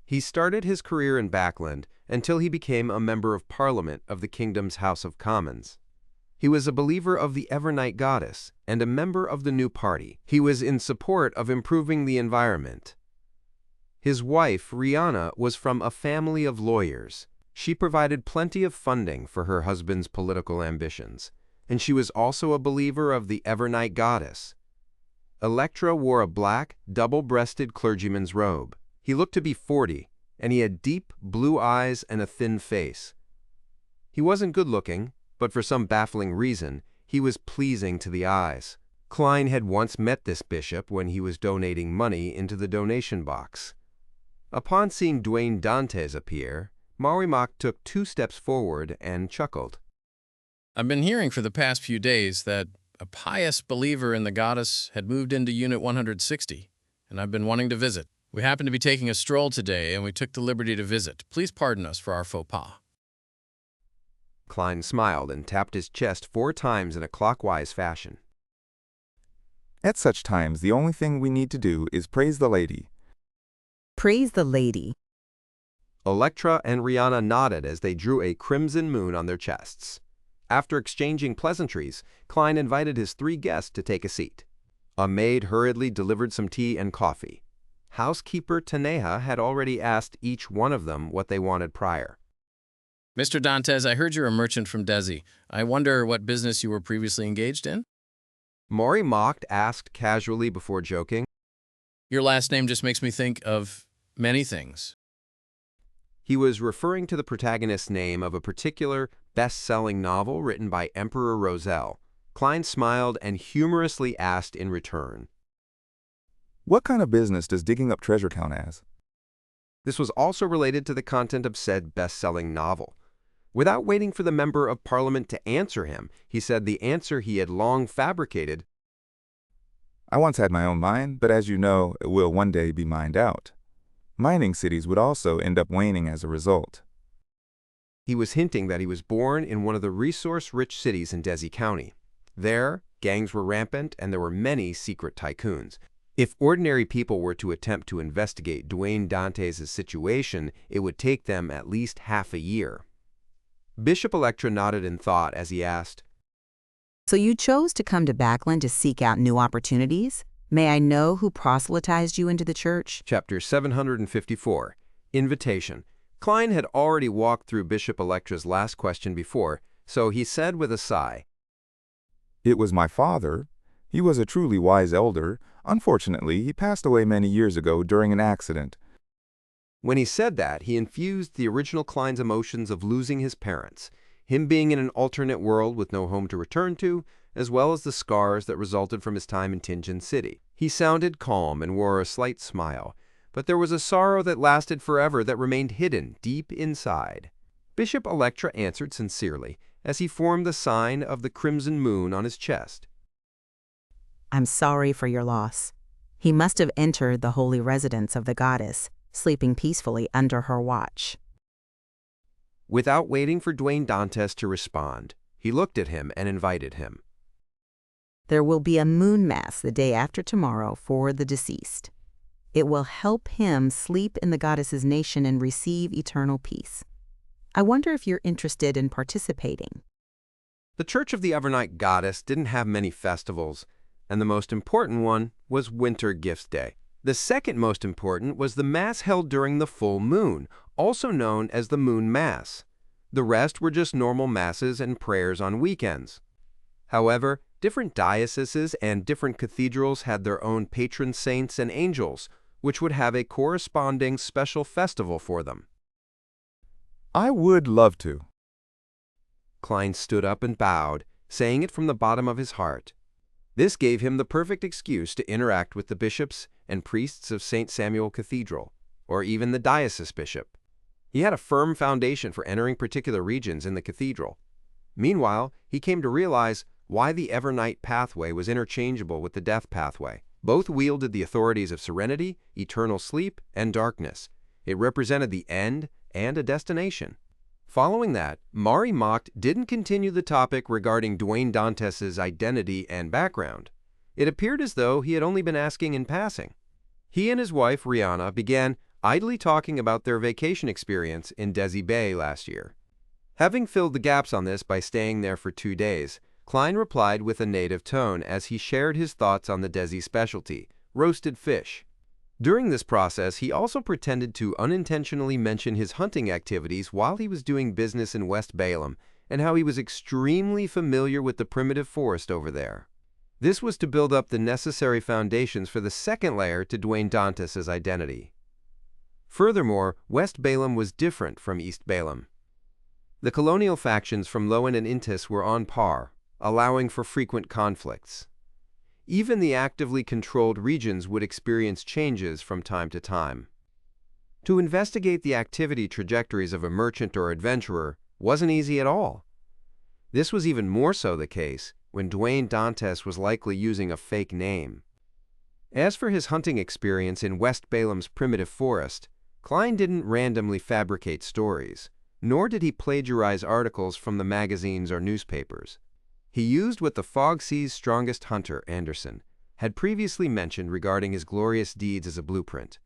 [SPEAKER 1] He started his career in Backlund until he became a member of Parliament of the Kingdom's House of Commons. He was a believer of the Evernight Goddess and a member of the New Party. He was in support of improving the environment. His wife, Rihanna, was from a family of lawyers. She provided plenty of funding for her husband's political ambitions, and she was also a believer of the Evernight Goddess. Electra wore a black, double-breasted clergyman's robe. He looked to be 40, and he had deep blue eyes and a thin face. He wasn't good-looking, but for some baffling reason, he was pleasing to the eyes. Klein had once met this bishop when he was donating money into the donation box. Upon seeing Duane Dantes appear, Maury Macht took 2 steps forward and chuckled.
[SPEAKER 10] I've been hearing for the past few days that a pious believer in the goddess had moved into Unit 160, and I've been wanting to visit. We happened to be taking a stroll today, and we took the liberty to visit. Please pardon us for our faux pas.
[SPEAKER 1] Klein smiled and tapped his chest 4 times in a clockwise fashion.
[SPEAKER 5] At such times, the only thing we need to do is praise the lady.
[SPEAKER 11] Praise the lady.
[SPEAKER 1] Electra and Rihanna nodded as they drew a crimson moon on their chests. After exchanging pleasantries, Klein invited his 3 guests to take a seat. A maid hurriedly delivered some tea and coffee. Housekeeper Taneja had already asked each one of them what they wanted prior.
[SPEAKER 10] Mr. Dantes, I heard you're a merchant from Desi. I wonder what business you were previously engaged in?
[SPEAKER 1] Maury mocked, asked casually before joking.
[SPEAKER 10] Your last name just makes me think of many things.
[SPEAKER 1] He was referring to the protagonist's name of a particular best-selling novel written by Emperor Roselle. Klein smiled and humorously asked in return.
[SPEAKER 5] What kind of business does digging up treasure count as?
[SPEAKER 1] This was also related to the content of said best-selling novel. Without waiting for the member of parliament to answer him, he said the answer he had long fabricated.
[SPEAKER 5] I once had my own mine, but as you know, it will one day be mined out. Mining cities would also end up waning as a result.
[SPEAKER 1] He was hinting that he was born in one of the resource-rich cities in Desi County. There, gangs were rampant and there were many secret tycoons. If ordinary people were to attempt to investigate Duane Dantes' situation, it would take them at least half a year. Bishop Electra nodded in thought as he asked,
[SPEAKER 11] So you chose to come to Backland to seek out new opportunities? May I know who proselytized you into the church?
[SPEAKER 1] Chapter 754, Invitation. Klein had already walked through Bishop Electra's last question before, so he said with a sigh,
[SPEAKER 5] It was my father. He was a truly wise elder. Unfortunately, he passed away many years ago during an accident.
[SPEAKER 1] When he said that, he infused the original Klein's emotions of losing his parents, him being in an alternate world with no home to return to, as well as the scars that resulted from his time in Tingen City. He sounded calm and wore a slight smile, but there was a sorrow that lasted forever that remained hidden deep inside. Bishop Electra answered sincerely as he formed the sign of the crimson moon on his chest.
[SPEAKER 11] I'm sorry for your loss. He must have entered the holy residence of the goddess, sleeping peacefully under her watch.
[SPEAKER 1] Without waiting for Duane Dantes to respond, he looked at him and invited him.
[SPEAKER 11] There will be a moon mass the day after tomorrow for the deceased. It will help him sleep in the goddess's nation and receive eternal peace. I wonder if you're interested in participating.
[SPEAKER 1] The Church of the Evernight Goddess didn't have many festivals, and the most important one was Winter Gifts Day. The second most important was the Mass held during the full moon, also known as the Moon Mass. The rest were just normal Masses and prayers on weekends. However, different dioceses and different cathedrals had their own patron saints and angels, which would have a corresponding special festival for them.
[SPEAKER 5] I would love to.
[SPEAKER 1] Klein stood up and bowed, saying it from the bottom of his heart. This gave him the perfect excuse to interact with the bishops and priests of St. Samuel Cathedral, or even the diocese bishop. He had a firm foundation for entering particular regions in the cathedral. Meanwhile, he came to realize why the Evernight pathway was interchangeable with the death pathway. Both wielded the authorities of serenity, eternal sleep, and darkness. It represented the end and a destination. Following that, Maury Mocked didn't continue the topic regarding Duane Dantes' identity and background. It appeared as though he had only been asking in passing. He and his wife, Rihanna, began idly talking about their vacation experience in Desi Bay last year. Having filled the gaps on this by staying there for 2 days, Klein replied with a native tone as he shared his thoughts on the Desi specialty, roasted fish. During this process, he also pretended to unintentionally mention his hunting activities while he was doing business in West Balaam and how he was extremely familiar with the primitive forest over there. This was to build up the necessary foundations for the second layer to Duane Dantes' identity. Furthermore, West Balaam was different from East Balaam. The colonial factions from Loen and Intis were on par, allowing for frequent conflicts. Even the actively controlled regions would experience changes from time to time. To investigate the activity trajectories of a merchant or adventurer wasn't easy at all. This was even more so the case when Duane Dantes was likely using a fake name. As for his hunting experience in West Balaam's primitive forest, Klein didn't randomly fabricate stories. nor did he plagiarize articles from the magazines or newspapers. He used what the Fog Sea's strongest hunter, Anderson, had previously mentioned regarding his glorious deeds as a blueprint.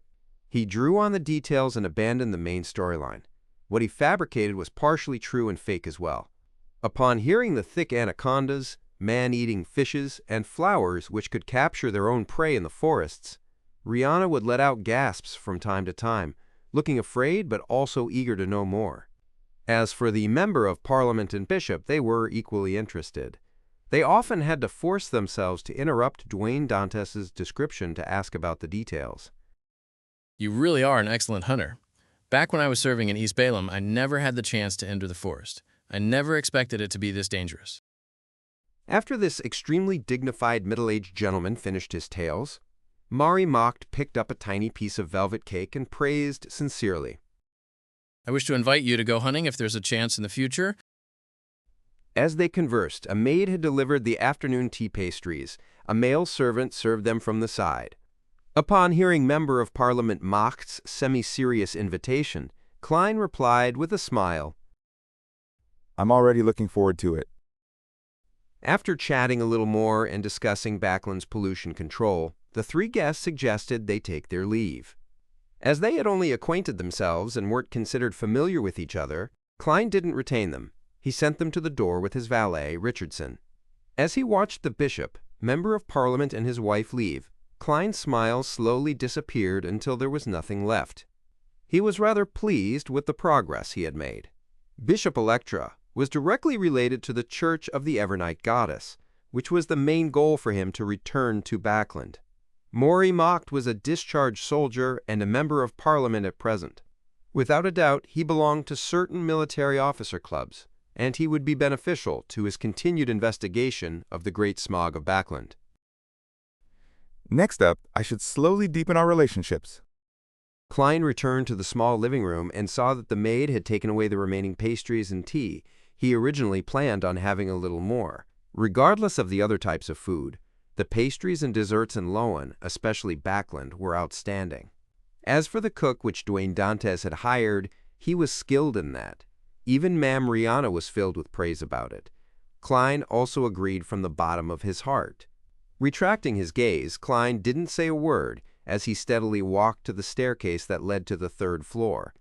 [SPEAKER 1] He drew on the details and abandoned the main storyline. What he fabricated was partially true and fake as well. Upon hearing the thick anacondas, man-eating fishes, and flowers which could capture their own prey in the forests, Rihanna would let out gasps from time to time, looking afraid but also eager to know more. As for the Member of Parliament and Bishop, they were equally interested. They often had to force themselves to interrupt Duane Dantes's description to ask about the details.
[SPEAKER 10] You really are an excellent hunter. Back when I was serving in East Balaam, I never had the chance to enter the forest. I never expected it to be this dangerous.
[SPEAKER 1] After this extremely dignified middle-aged gentleman finished his tales, Mari Mocked picked up a tiny piece of velvet cake and praised sincerely.
[SPEAKER 10] I wish to invite you to go hunting if there's a chance in the future.
[SPEAKER 1] As they conversed, a maid had delivered the afternoon tea pastries. A male servant served them from the side. Upon hearing Member of Parliament Mocked's semi-serious invitation, Klein replied with a smile,
[SPEAKER 5] I'm already looking forward to it.
[SPEAKER 1] After chatting a little more and discussing Backland's pollution control, the three guests suggested they take their leave. As they had only acquainted themselves and weren't considered familiar with each other, Klein didn't retain them. He sent them to the door with his valet, Richardson. As he watched the bishop, Member of Parliament, and his wife leave, Klein's smile slowly disappeared until there was nothing left. He was rather pleased with the progress he had made. Bishop Electra was directly related to the Church of the Evernight Goddess, which was the main goal for him to return to Backland. Maury Mocked was a discharged soldier and a member of Parliament at present. Without a doubt, he belonged to certain military officer clubs, and he would be beneficial to his continued investigation of the Great Smog of Backland.
[SPEAKER 5] Next up, I should slowly deepen our relationships.
[SPEAKER 1] Klein returned to the small living room and saw that the maid had taken away the remaining pastries and tea. He originally planned on having a little more. Regardless of the other types of food, the pastries and desserts in Loen, especially Backland, were outstanding. As for the cook which Duane Dantes had hired, he was skilled in that. Even Ma'am Rihanna was filled with praise about it. Klein also agreed from the bottom of his heart. Retracting his gaze, Klein didn't say a word as he steadily walked to the staircase that led to the third floor.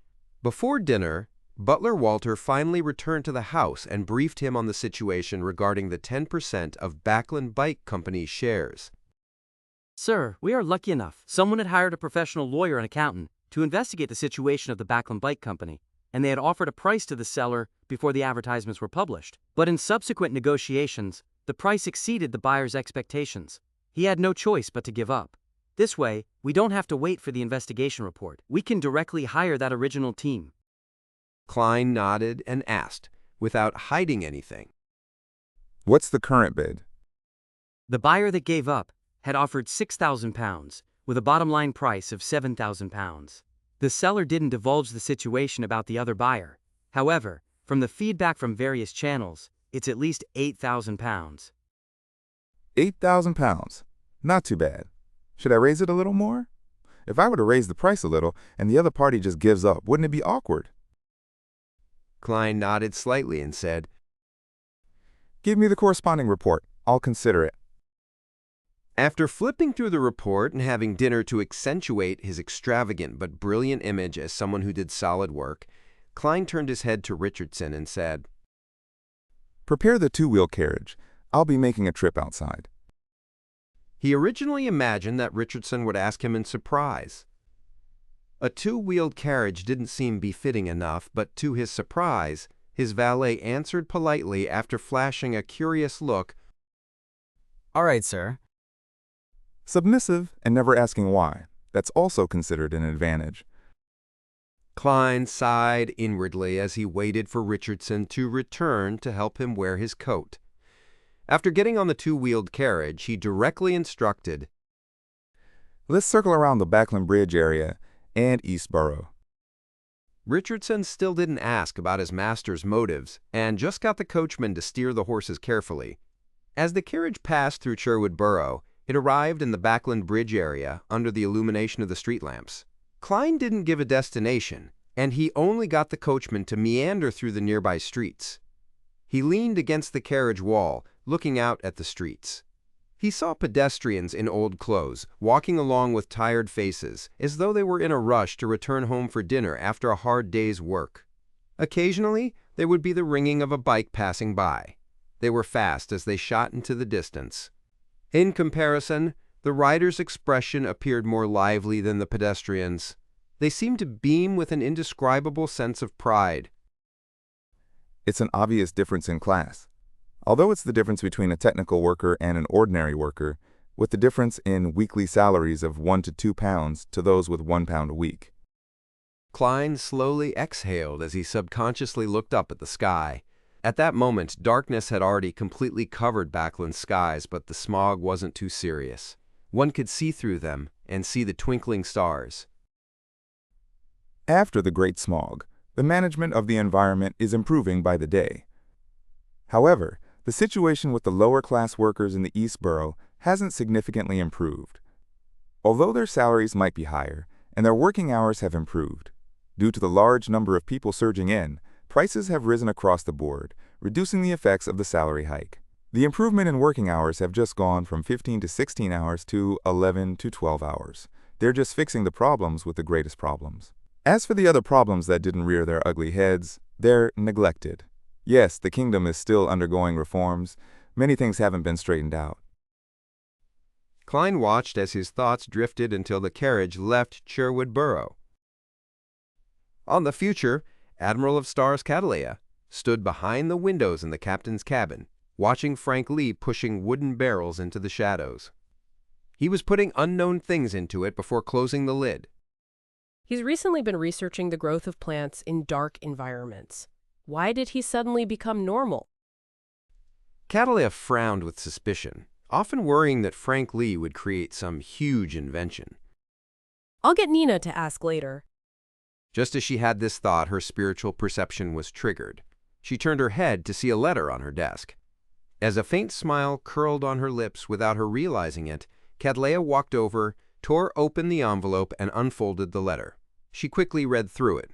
[SPEAKER 1] Before dinner, Butler Walter finally returned to the house and briefed him on the situation regarding the 10% of Backland Bike Company's shares.
[SPEAKER 6] Sir, we are lucky enough. Someone had hired a professional lawyer and accountant to investigate the situation of the Backland Bike Company, and they had offered a price to the seller before the advertisements were published. But in subsequent negotiations, the price exceeded the buyer's expectations. He had no choice but to give up. This way, we don't have to wait for the investigation report. We can directly hire that original team.
[SPEAKER 1] Klein nodded and asked, without hiding anything.
[SPEAKER 5] What's the current bid?
[SPEAKER 6] The buyer that gave up had offered £6,000, with a bottom-line price of £7,000. The seller didn't divulge the situation about the other buyer. However, from the feedback from various channels, it's at least £8,000.
[SPEAKER 5] £8,000. Not too bad. Should I raise it a little more? If I were to raise the price a little and the other party just gives up, wouldn't it be awkward?
[SPEAKER 1] Klein nodded slightly and said,
[SPEAKER 5] Give me the corresponding report. I'll consider it.
[SPEAKER 1] After flipping through the report and having dinner to accentuate his extravagant but brilliant image as someone who did solid work, Klein turned his head to Richardson and said,
[SPEAKER 5] Prepare the two-wheel carriage. I'll be making a trip outside.
[SPEAKER 1] He originally imagined that Richardson would ask him in surprise. A two-wheeled carriage didn't seem befitting enough, but to his surprise, his valet answered politely after flashing a curious look.
[SPEAKER 9] All right, sir.
[SPEAKER 5] Submissive and never asking why. That's also considered an advantage.
[SPEAKER 1] Klein sighed inwardly as he waited for Richardson to return to help him wear his coat. After getting on the two-wheeled carriage, he directly instructed,
[SPEAKER 5] Let's circle around the Backland Bridge area and Eastboro.
[SPEAKER 1] Richardson still didn't ask about his master's motives and just got the coachman to steer the horses carefully. As the carriage passed through Sherwood Borough, it arrived in the Backland Bridge area under the illumination of the street lamps. Klein didn't give a destination, and he only got the coachman to meander through the nearby streets. He leaned against the carriage wall, looking out at the streets. He saw pedestrians in old clothes, walking along with tired faces, as though they were in a rush to return home for dinner after a hard day's work. Occasionally, there would be the ringing of a bike passing by. They were fast as they shot into the distance. In comparison, the riders' expression appeared more lively than the pedestrians'. They seemed to beam with an indescribable sense of pride.
[SPEAKER 5] It's an obvious difference in class. Although it's the difference between a technical worker and an ordinary worker, with the difference in weekly salaries of 1 to 2 pounds to those with 1 pound a week.
[SPEAKER 1] Klein slowly exhaled as he subconsciously looked up at the sky. At that moment, darkness had already completely covered Backland's skies, but the smog wasn't too serious. One could see through them and see the twinkling stars.
[SPEAKER 5] After the Great Smog, the management of the environment is improving by the day. However, the situation with the lower-class workers in the East Borough hasn't significantly improved. Although their salaries might be higher and their working hours have improved, due to the large number of people surging in, prices have risen across the board, reducing the effects of the salary hike. The improvement in working hours have just gone from 15 to 16 hours to 11 to 12 hours. They're just fixing the problems with the greatest problems. As for the other problems that didn't rear their ugly heads, they're neglected. Yes, the kingdom is still undergoing reforms. Many things haven't been straightened out.
[SPEAKER 1] Klein watched as his thoughts drifted until the carriage left Sherwood Borough. On the future, Admiral of Stars Catalea stood behind the windows in the captain's cabin, watching Frank Lee pushing wooden barrels into the shadows. He was putting unknown things into it before closing the lid.
[SPEAKER 12] He's recently been researching the growth of plants in dark environments. Why did he suddenly become normal?
[SPEAKER 1] Catalea frowned with suspicion, often worrying that Frank Lee would create some huge invention.
[SPEAKER 12] I'll get Nina to ask later.
[SPEAKER 1] Just as she had this thought, her spiritual perception was triggered. She turned her head to see a letter on her desk. As a faint smile curled on her lips without her realizing it, Catalea walked over, tore open the envelope, and unfolded the letter. She quickly read through it.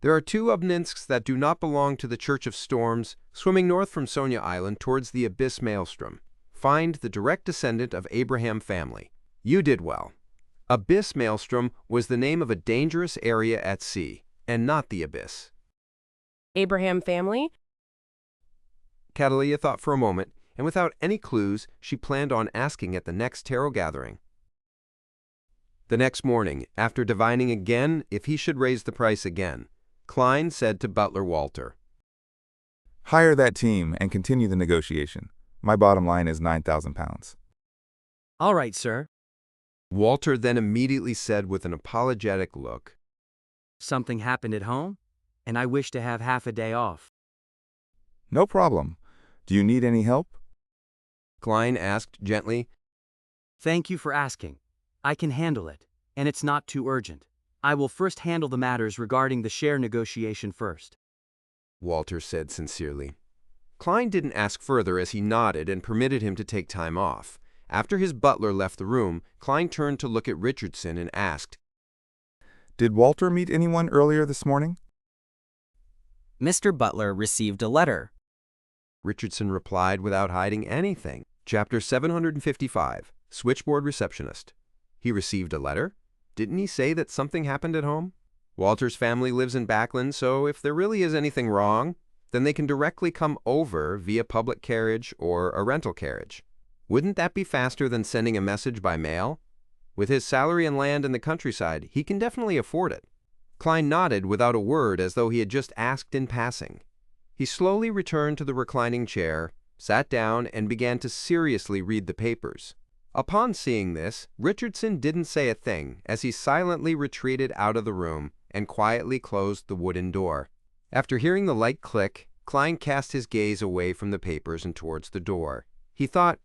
[SPEAKER 1] There are 2 Obninsks that do not belong to the Church of Storms, swimming north from Sonia Island towards the Abyss Maelstrom. Find the direct descendant of Abraham family. You did well. Abyss Maelstrom was the name of a dangerous area at sea, and not the abyss.
[SPEAKER 12] Abraham family?
[SPEAKER 1] Catalea thought for a moment, and without any clues, she planned on asking at the next tarot gathering. The next morning, after divining again if he should raise the price again, Klein said to butler Walter,
[SPEAKER 5] Hire that team and continue the negotiation. My bottom line is 9,000 pounds.
[SPEAKER 6] All right, sir.
[SPEAKER 1] Walter then immediately said with an apologetic look,
[SPEAKER 6] Something happened at home, and I wish to have half a day off.
[SPEAKER 5] No problem. Do you need any help?
[SPEAKER 1] Klein asked gently.
[SPEAKER 6] Thank you for asking. I can handle it, and it's not too urgent. I will first handle the matters regarding the share negotiation first.
[SPEAKER 1] Walter said sincerely. Klein didn't ask further as he nodded and permitted him to take time off. After his butler left the room, Klein turned to look at Richardson and asked,
[SPEAKER 5] Did Walter meet anyone earlier this morning?
[SPEAKER 9] Mr. Butler received a letter.
[SPEAKER 1] Richardson replied without hiding anything. Chapter 755, Switchboard Receptionist. He received a letter? Didn't he say that something happened at home? Walter's family lives in Backland, so if there really is anything wrong, then they can directly come over via public carriage or a rental carriage. Wouldn't that be faster than sending a message by mail? With his salary and land in the countryside, he can definitely afford it. Klein nodded without a word as though he had just asked in passing. He slowly returned to the reclining chair, sat down, and began to seriously read the papers. Upon seeing this, Richardson didn't say a thing as he silently retreated out of the room and quietly closed the wooden door. After hearing the light click, Klein cast his gaze away from the papers and towards the door. He thought,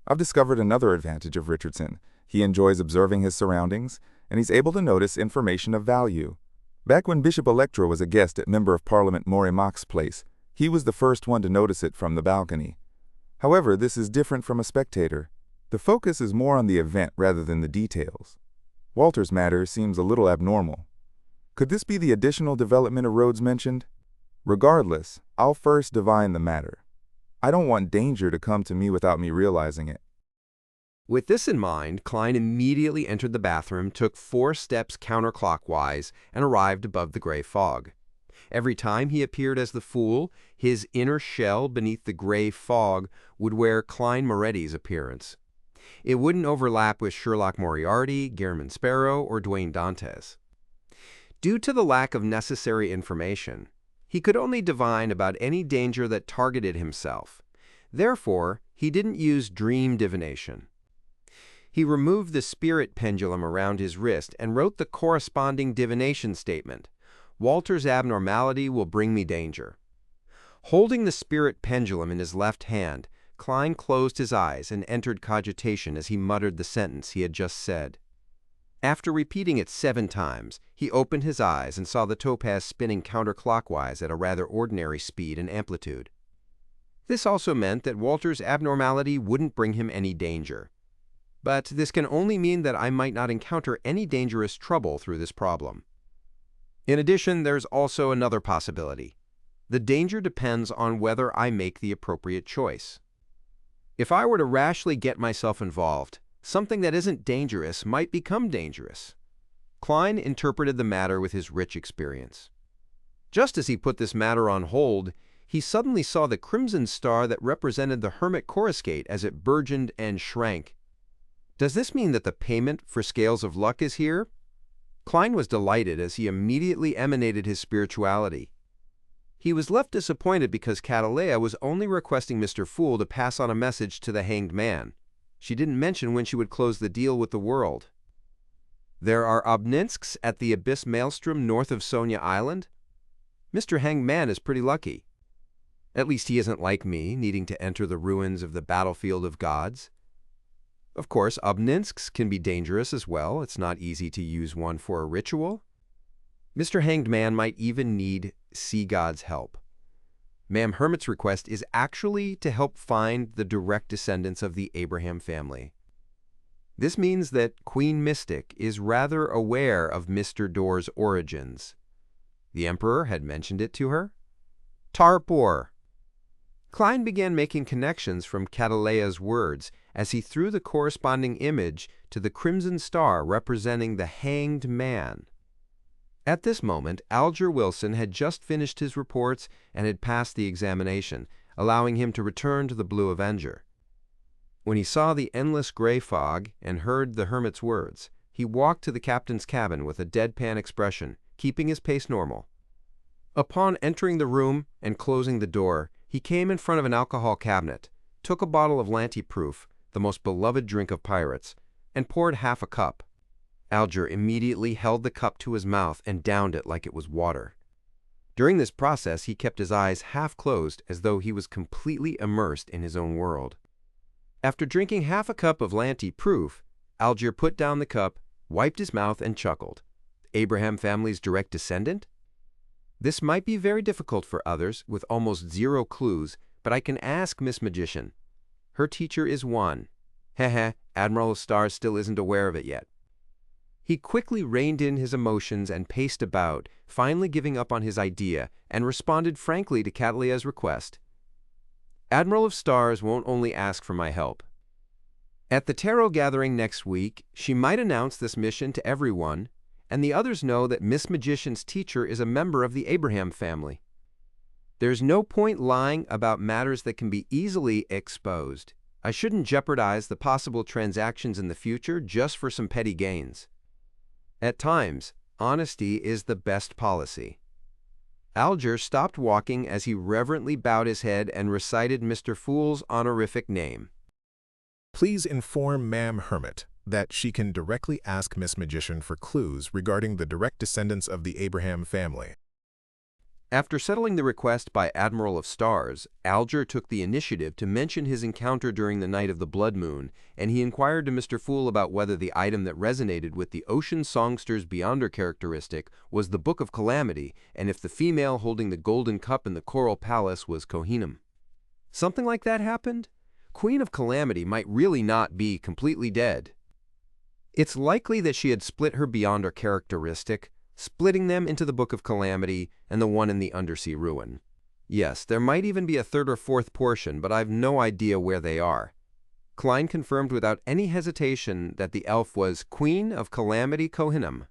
[SPEAKER 5] I've discovered another advantage of Richardson. He enjoys observing his surroundings, and he's able to notice information of value. Back when Bishop Electra was a guest at Member of Parliament Maury Mock's place, he was the first one to notice it from the balcony. However, this is different from a spectator. The focus is more on the event rather than the details. Walter's matter seems a little abnormal. Could this be the additional development of roads mentioned? Regardless, I'll first divine the matter. I don't want danger to come to me without me realizing it.
[SPEAKER 1] With this in mind, Klein immediately entered the bathroom, took 4 steps counterclockwise, and arrived above the gray fog. Every time he appeared as the Fool, his inner shell beneath the gray fog would wear Klein Moretti's appearance. It wouldn't overlap with Sherlock Moriarty, Guillermin Sparrow, or Duane Dantes. Due to the lack of necessary information, he could only divine about any danger that targeted himself. Therefore, he didn't use dream divination. He removed the spirit pendulum around his wrist and wrote the corresponding divination statement. Walter's abnormality will bring me danger. Holding the spirit pendulum in his left hand, Klein closed his eyes and entered cogitation as he muttered the sentence he had just said. After repeating it 7 times, he opened his eyes and saw the topaz spinning counterclockwise at a rather ordinary speed and amplitude. This also meant that Walter's abnormality wouldn't bring him any danger. But this can only mean that I might not encounter any dangerous trouble through this problem. In addition, there's also another possibility. The danger depends on whether I make the appropriate choice. If I were to rashly get myself involved, something that isn't dangerous might become dangerous. Klein interpreted the matter with his rich experience. Just as he put this matter on hold, he suddenly saw the crimson star that represented the hermit coruscate as it burgeoned and shrank. Does this mean that the payment for scales of luck is here? Klein was delighted as he immediately emanated his spirituality. He was left disappointed because Catalea was only requesting Mr. Fool to pass on a message to the hanged man. She didn't mention when she would close the deal with the world. There are Obninsks at the Abyss Maelstrom north of Sonia Island? Mr. Hanged Man is pretty lucky. At least he isn't like me, needing to enter the ruins of the battlefield of gods. Of course, Obninsks can be dangerous as well. It's not easy to use one for a ritual. Mr. Hanged Man might even need sea god's help. Ma'am Hermit's request is actually to help find the direct descendants of the Abraham family. This means that Queen Mystic is rather aware of Mr. Door's origins. The Emperor had mentioned it to her. Tarpor. Klein began making connections from Catalea's words as he threw the corresponding image to the crimson star representing the hanged man. At this moment, Alger Wilson had just finished his reports and had passed the examination, allowing him to return to the Blue Avenger. When he saw the endless gray fog and heard the hermit's words, he walked to the captain's cabin with a deadpan expression, keeping his pace normal. Upon entering the room and closing the door, he came in front of an alcohol cabinet, took a bottle of Lanty-Proof, the most beloved drink of pirates, and poured half a cup. Alger immediately held the cup to his mouth and downed it like it was water. During this process, he kept his eyes half closed as though he was completely immersed in his own world. After drinking half a cup of Lanty-Proof, Alger put down the cup, wiped his mouth, and chuckled. Abraham family's direct descendant? This might be very difficult for others with almost 0 clues, but I can ask Miss Magician. Her teacher is one. Heh, Admiral of Stars still isn't aware of it yet. He quickly reined in his emotions and paced about, finally giving up on his idea, and responded frankly to Catalea's request. Admiral of Stars won't only ask for my help. At the tarot gathering next week, she might announce this mission to everyone, and the others know that Miss Magician's teacher is a member of the Abraham family. There's no point lying about matters that can be easily exposed. I shouldn't jeopardize the possible transactions in the future just for some petty gains. At times, honesty is the best policy. Alger stopped walking as he reverently bowed his head and recited Mr. Fool's honorific name.
[SPEAKER 13] Please inform Ma'am Hermit that she can directly ask Miss Magician for clues regarding the direct descendants of the Abraham family.
[SPEAKER 1] After settling the request by Admiral of Stars, Alger took the initiative to mention his encounter during the night of the blood moon, and he inquired to Mr. Fool about whether the item that resonated with the ocean songster's Beyonder characteristic was the Book of Calamity, and if the female holding the golden cup in the Coral Palace was Kohinum. Something like that happened? Queen of Calamity might really not be completely dead. It's likely that she had split her Beyonder characteristic, splitting them into the Book of Calamity and the one in the undersea ruin. Yes, there might even be a third or fourth portion, but I've no idea where they are. Klein confirmed without any hesitation that the elf was Queen of Calamity Kohinum.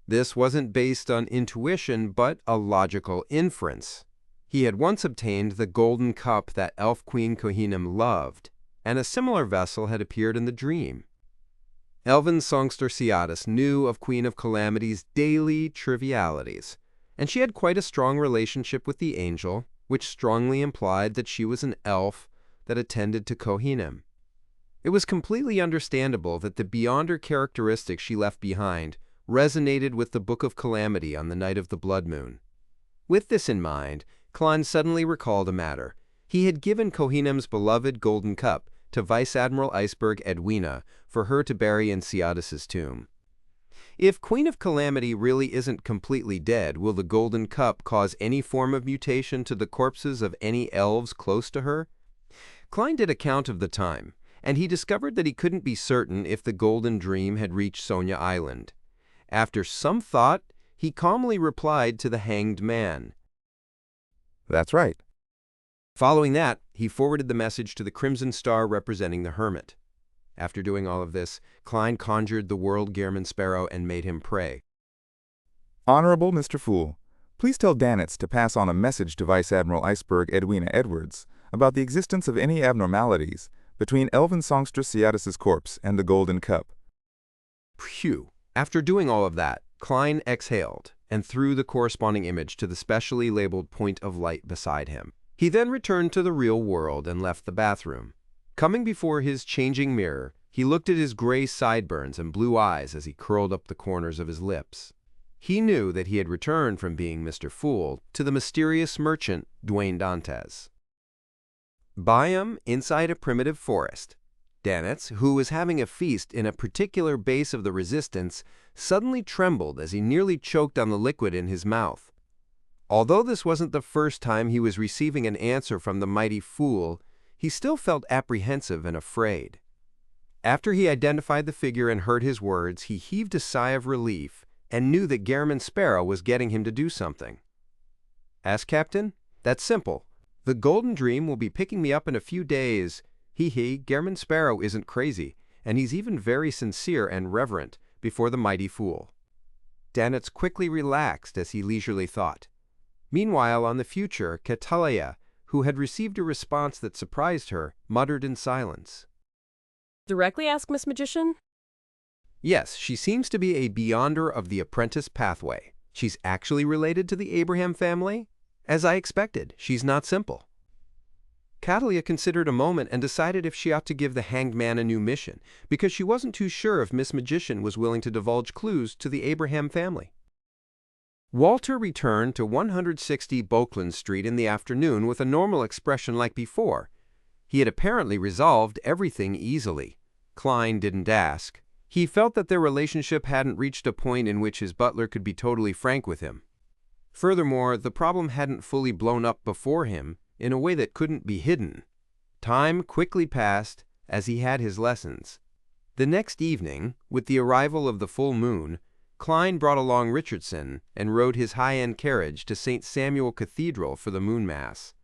[SPEAKER 1] This wasn't based on intuition, but a logical inference. He had once obtained the golden cup that elf Queen Kohinum loved, and a similar vessel had appeared in the dream. Elven songster Ciatis knew of Queen of Calamity's daily trivialities, and she had quite a strong relationship with the angel, which strongly implied that she was an elf that attended to Kohinum. It was completely understandable that the beyonder characteristics she left behind resonated with the Book of Calamity on the night of the blood moon. With this in mind, Klein suddenly recalled a matter. He had given Kohinum's beloved golden cup to Vice Admiral Iceberg Edwina for her to bury in Ciatis's tomb. If Queen of Calamity really isn't completely dead, will the golden cup cause any form of mutation to the corpses of any elves close to her? Klein did a count of the time, and he discovered that he couldn't be certain if the golden dream had reached Sonia Island. After some thought, he calmly replied to the hanged man.
[SPEAKER 5] That's right.
[SPEAKER 1] Following that, he forwarded the message to the Crimson Star representing the Hermit. After doing all of this, Klein conjured the world Gehrman Sparrow and made him pray.
[SPEAKER 5] Honorable Mr. Fool, please tell Danitz to pass on a message to Vice Admiral Iceberg Edwina Edwards about the existence of any abnormalities between elven songstress Ciatis's corpse and the golden cup.
[SPEAKER 1] Phew. After doing all of that, Klein exhaled and threw the corresponding image to the specially labeled point of light beside him. He then returned to the real world and left the bathroom. Coming before his changing mirror, he looked at his gray sideburns and blue eyes as he curled up the corners of his lips. He knew that he had returned from being Mr. Fool to the mysterious merchant Dwayne Dantes. Biome inside a primitive forest. Danitz, who was having a feast in a particular base of the resistance, suddenly trembled as he nearly choked on the liquid in his mouth. Although this wasn't the first time he was receiving an answer from the mighty Fool, he still felt apprehensive and afraid. After he identified the figure and heard his words, he heaved a sigh of relief and knew that Gehrman Sparrow was getting him to do something. Ask Captain? That's simple. The Golden Dream will be picking me up in a few days. Gehrman Sparrow isn't crazy, and he's even very sincere and reverent before the mighty Fool. Danitz quickly relaxed as he leisurely thought. Meanwhile, on the future, Catalea, who had received a response that surprised her, muttered in silence.
[SPEAKER 12] Directly ask Miss Magician?
[SPEAKER 1] Yes, she seems to be a beyonder of the apprentice pathway. She's actually related to the Abraham family? As I expected, she's not simple. Catalea considered a moment and decided if she ought to give the hanged man a new mission, because she wasn't too sure if Miss Magician was willing to divulge clues to the Abraham family. Walter returned to 160 Boakland Street in the afternoon with a normal expression like before. He had apparently resolved everything easily. Klein didn't ask. He felt that their relationship hadn't reached a point in which his butler could be totally frank with him. Furthermore, the problem hadn't fully blown up before him in a way that couldn't be hidden. Time quickly passed as he had his lessons. The next evening, with the arrival of the full moon, Klein brought along Richardson and rode his high-end carriage to St. Samuel Cathedral for the moon mass.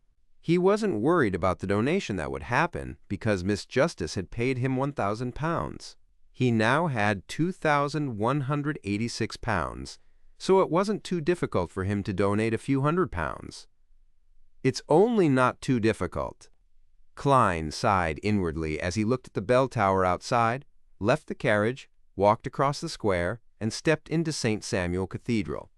[SPEAKER 1] He wasn't worried about the donation that would happen because Miss Justice had paid him £1,000. He now had £2,186, so it wasn't too difficult for him to donate a few £100. It's only not too difficult. Klein sighed inwardly as he looked at the bell tower outside, left the carriage, walked across the square, and stepped into St. Samuel Cathedral.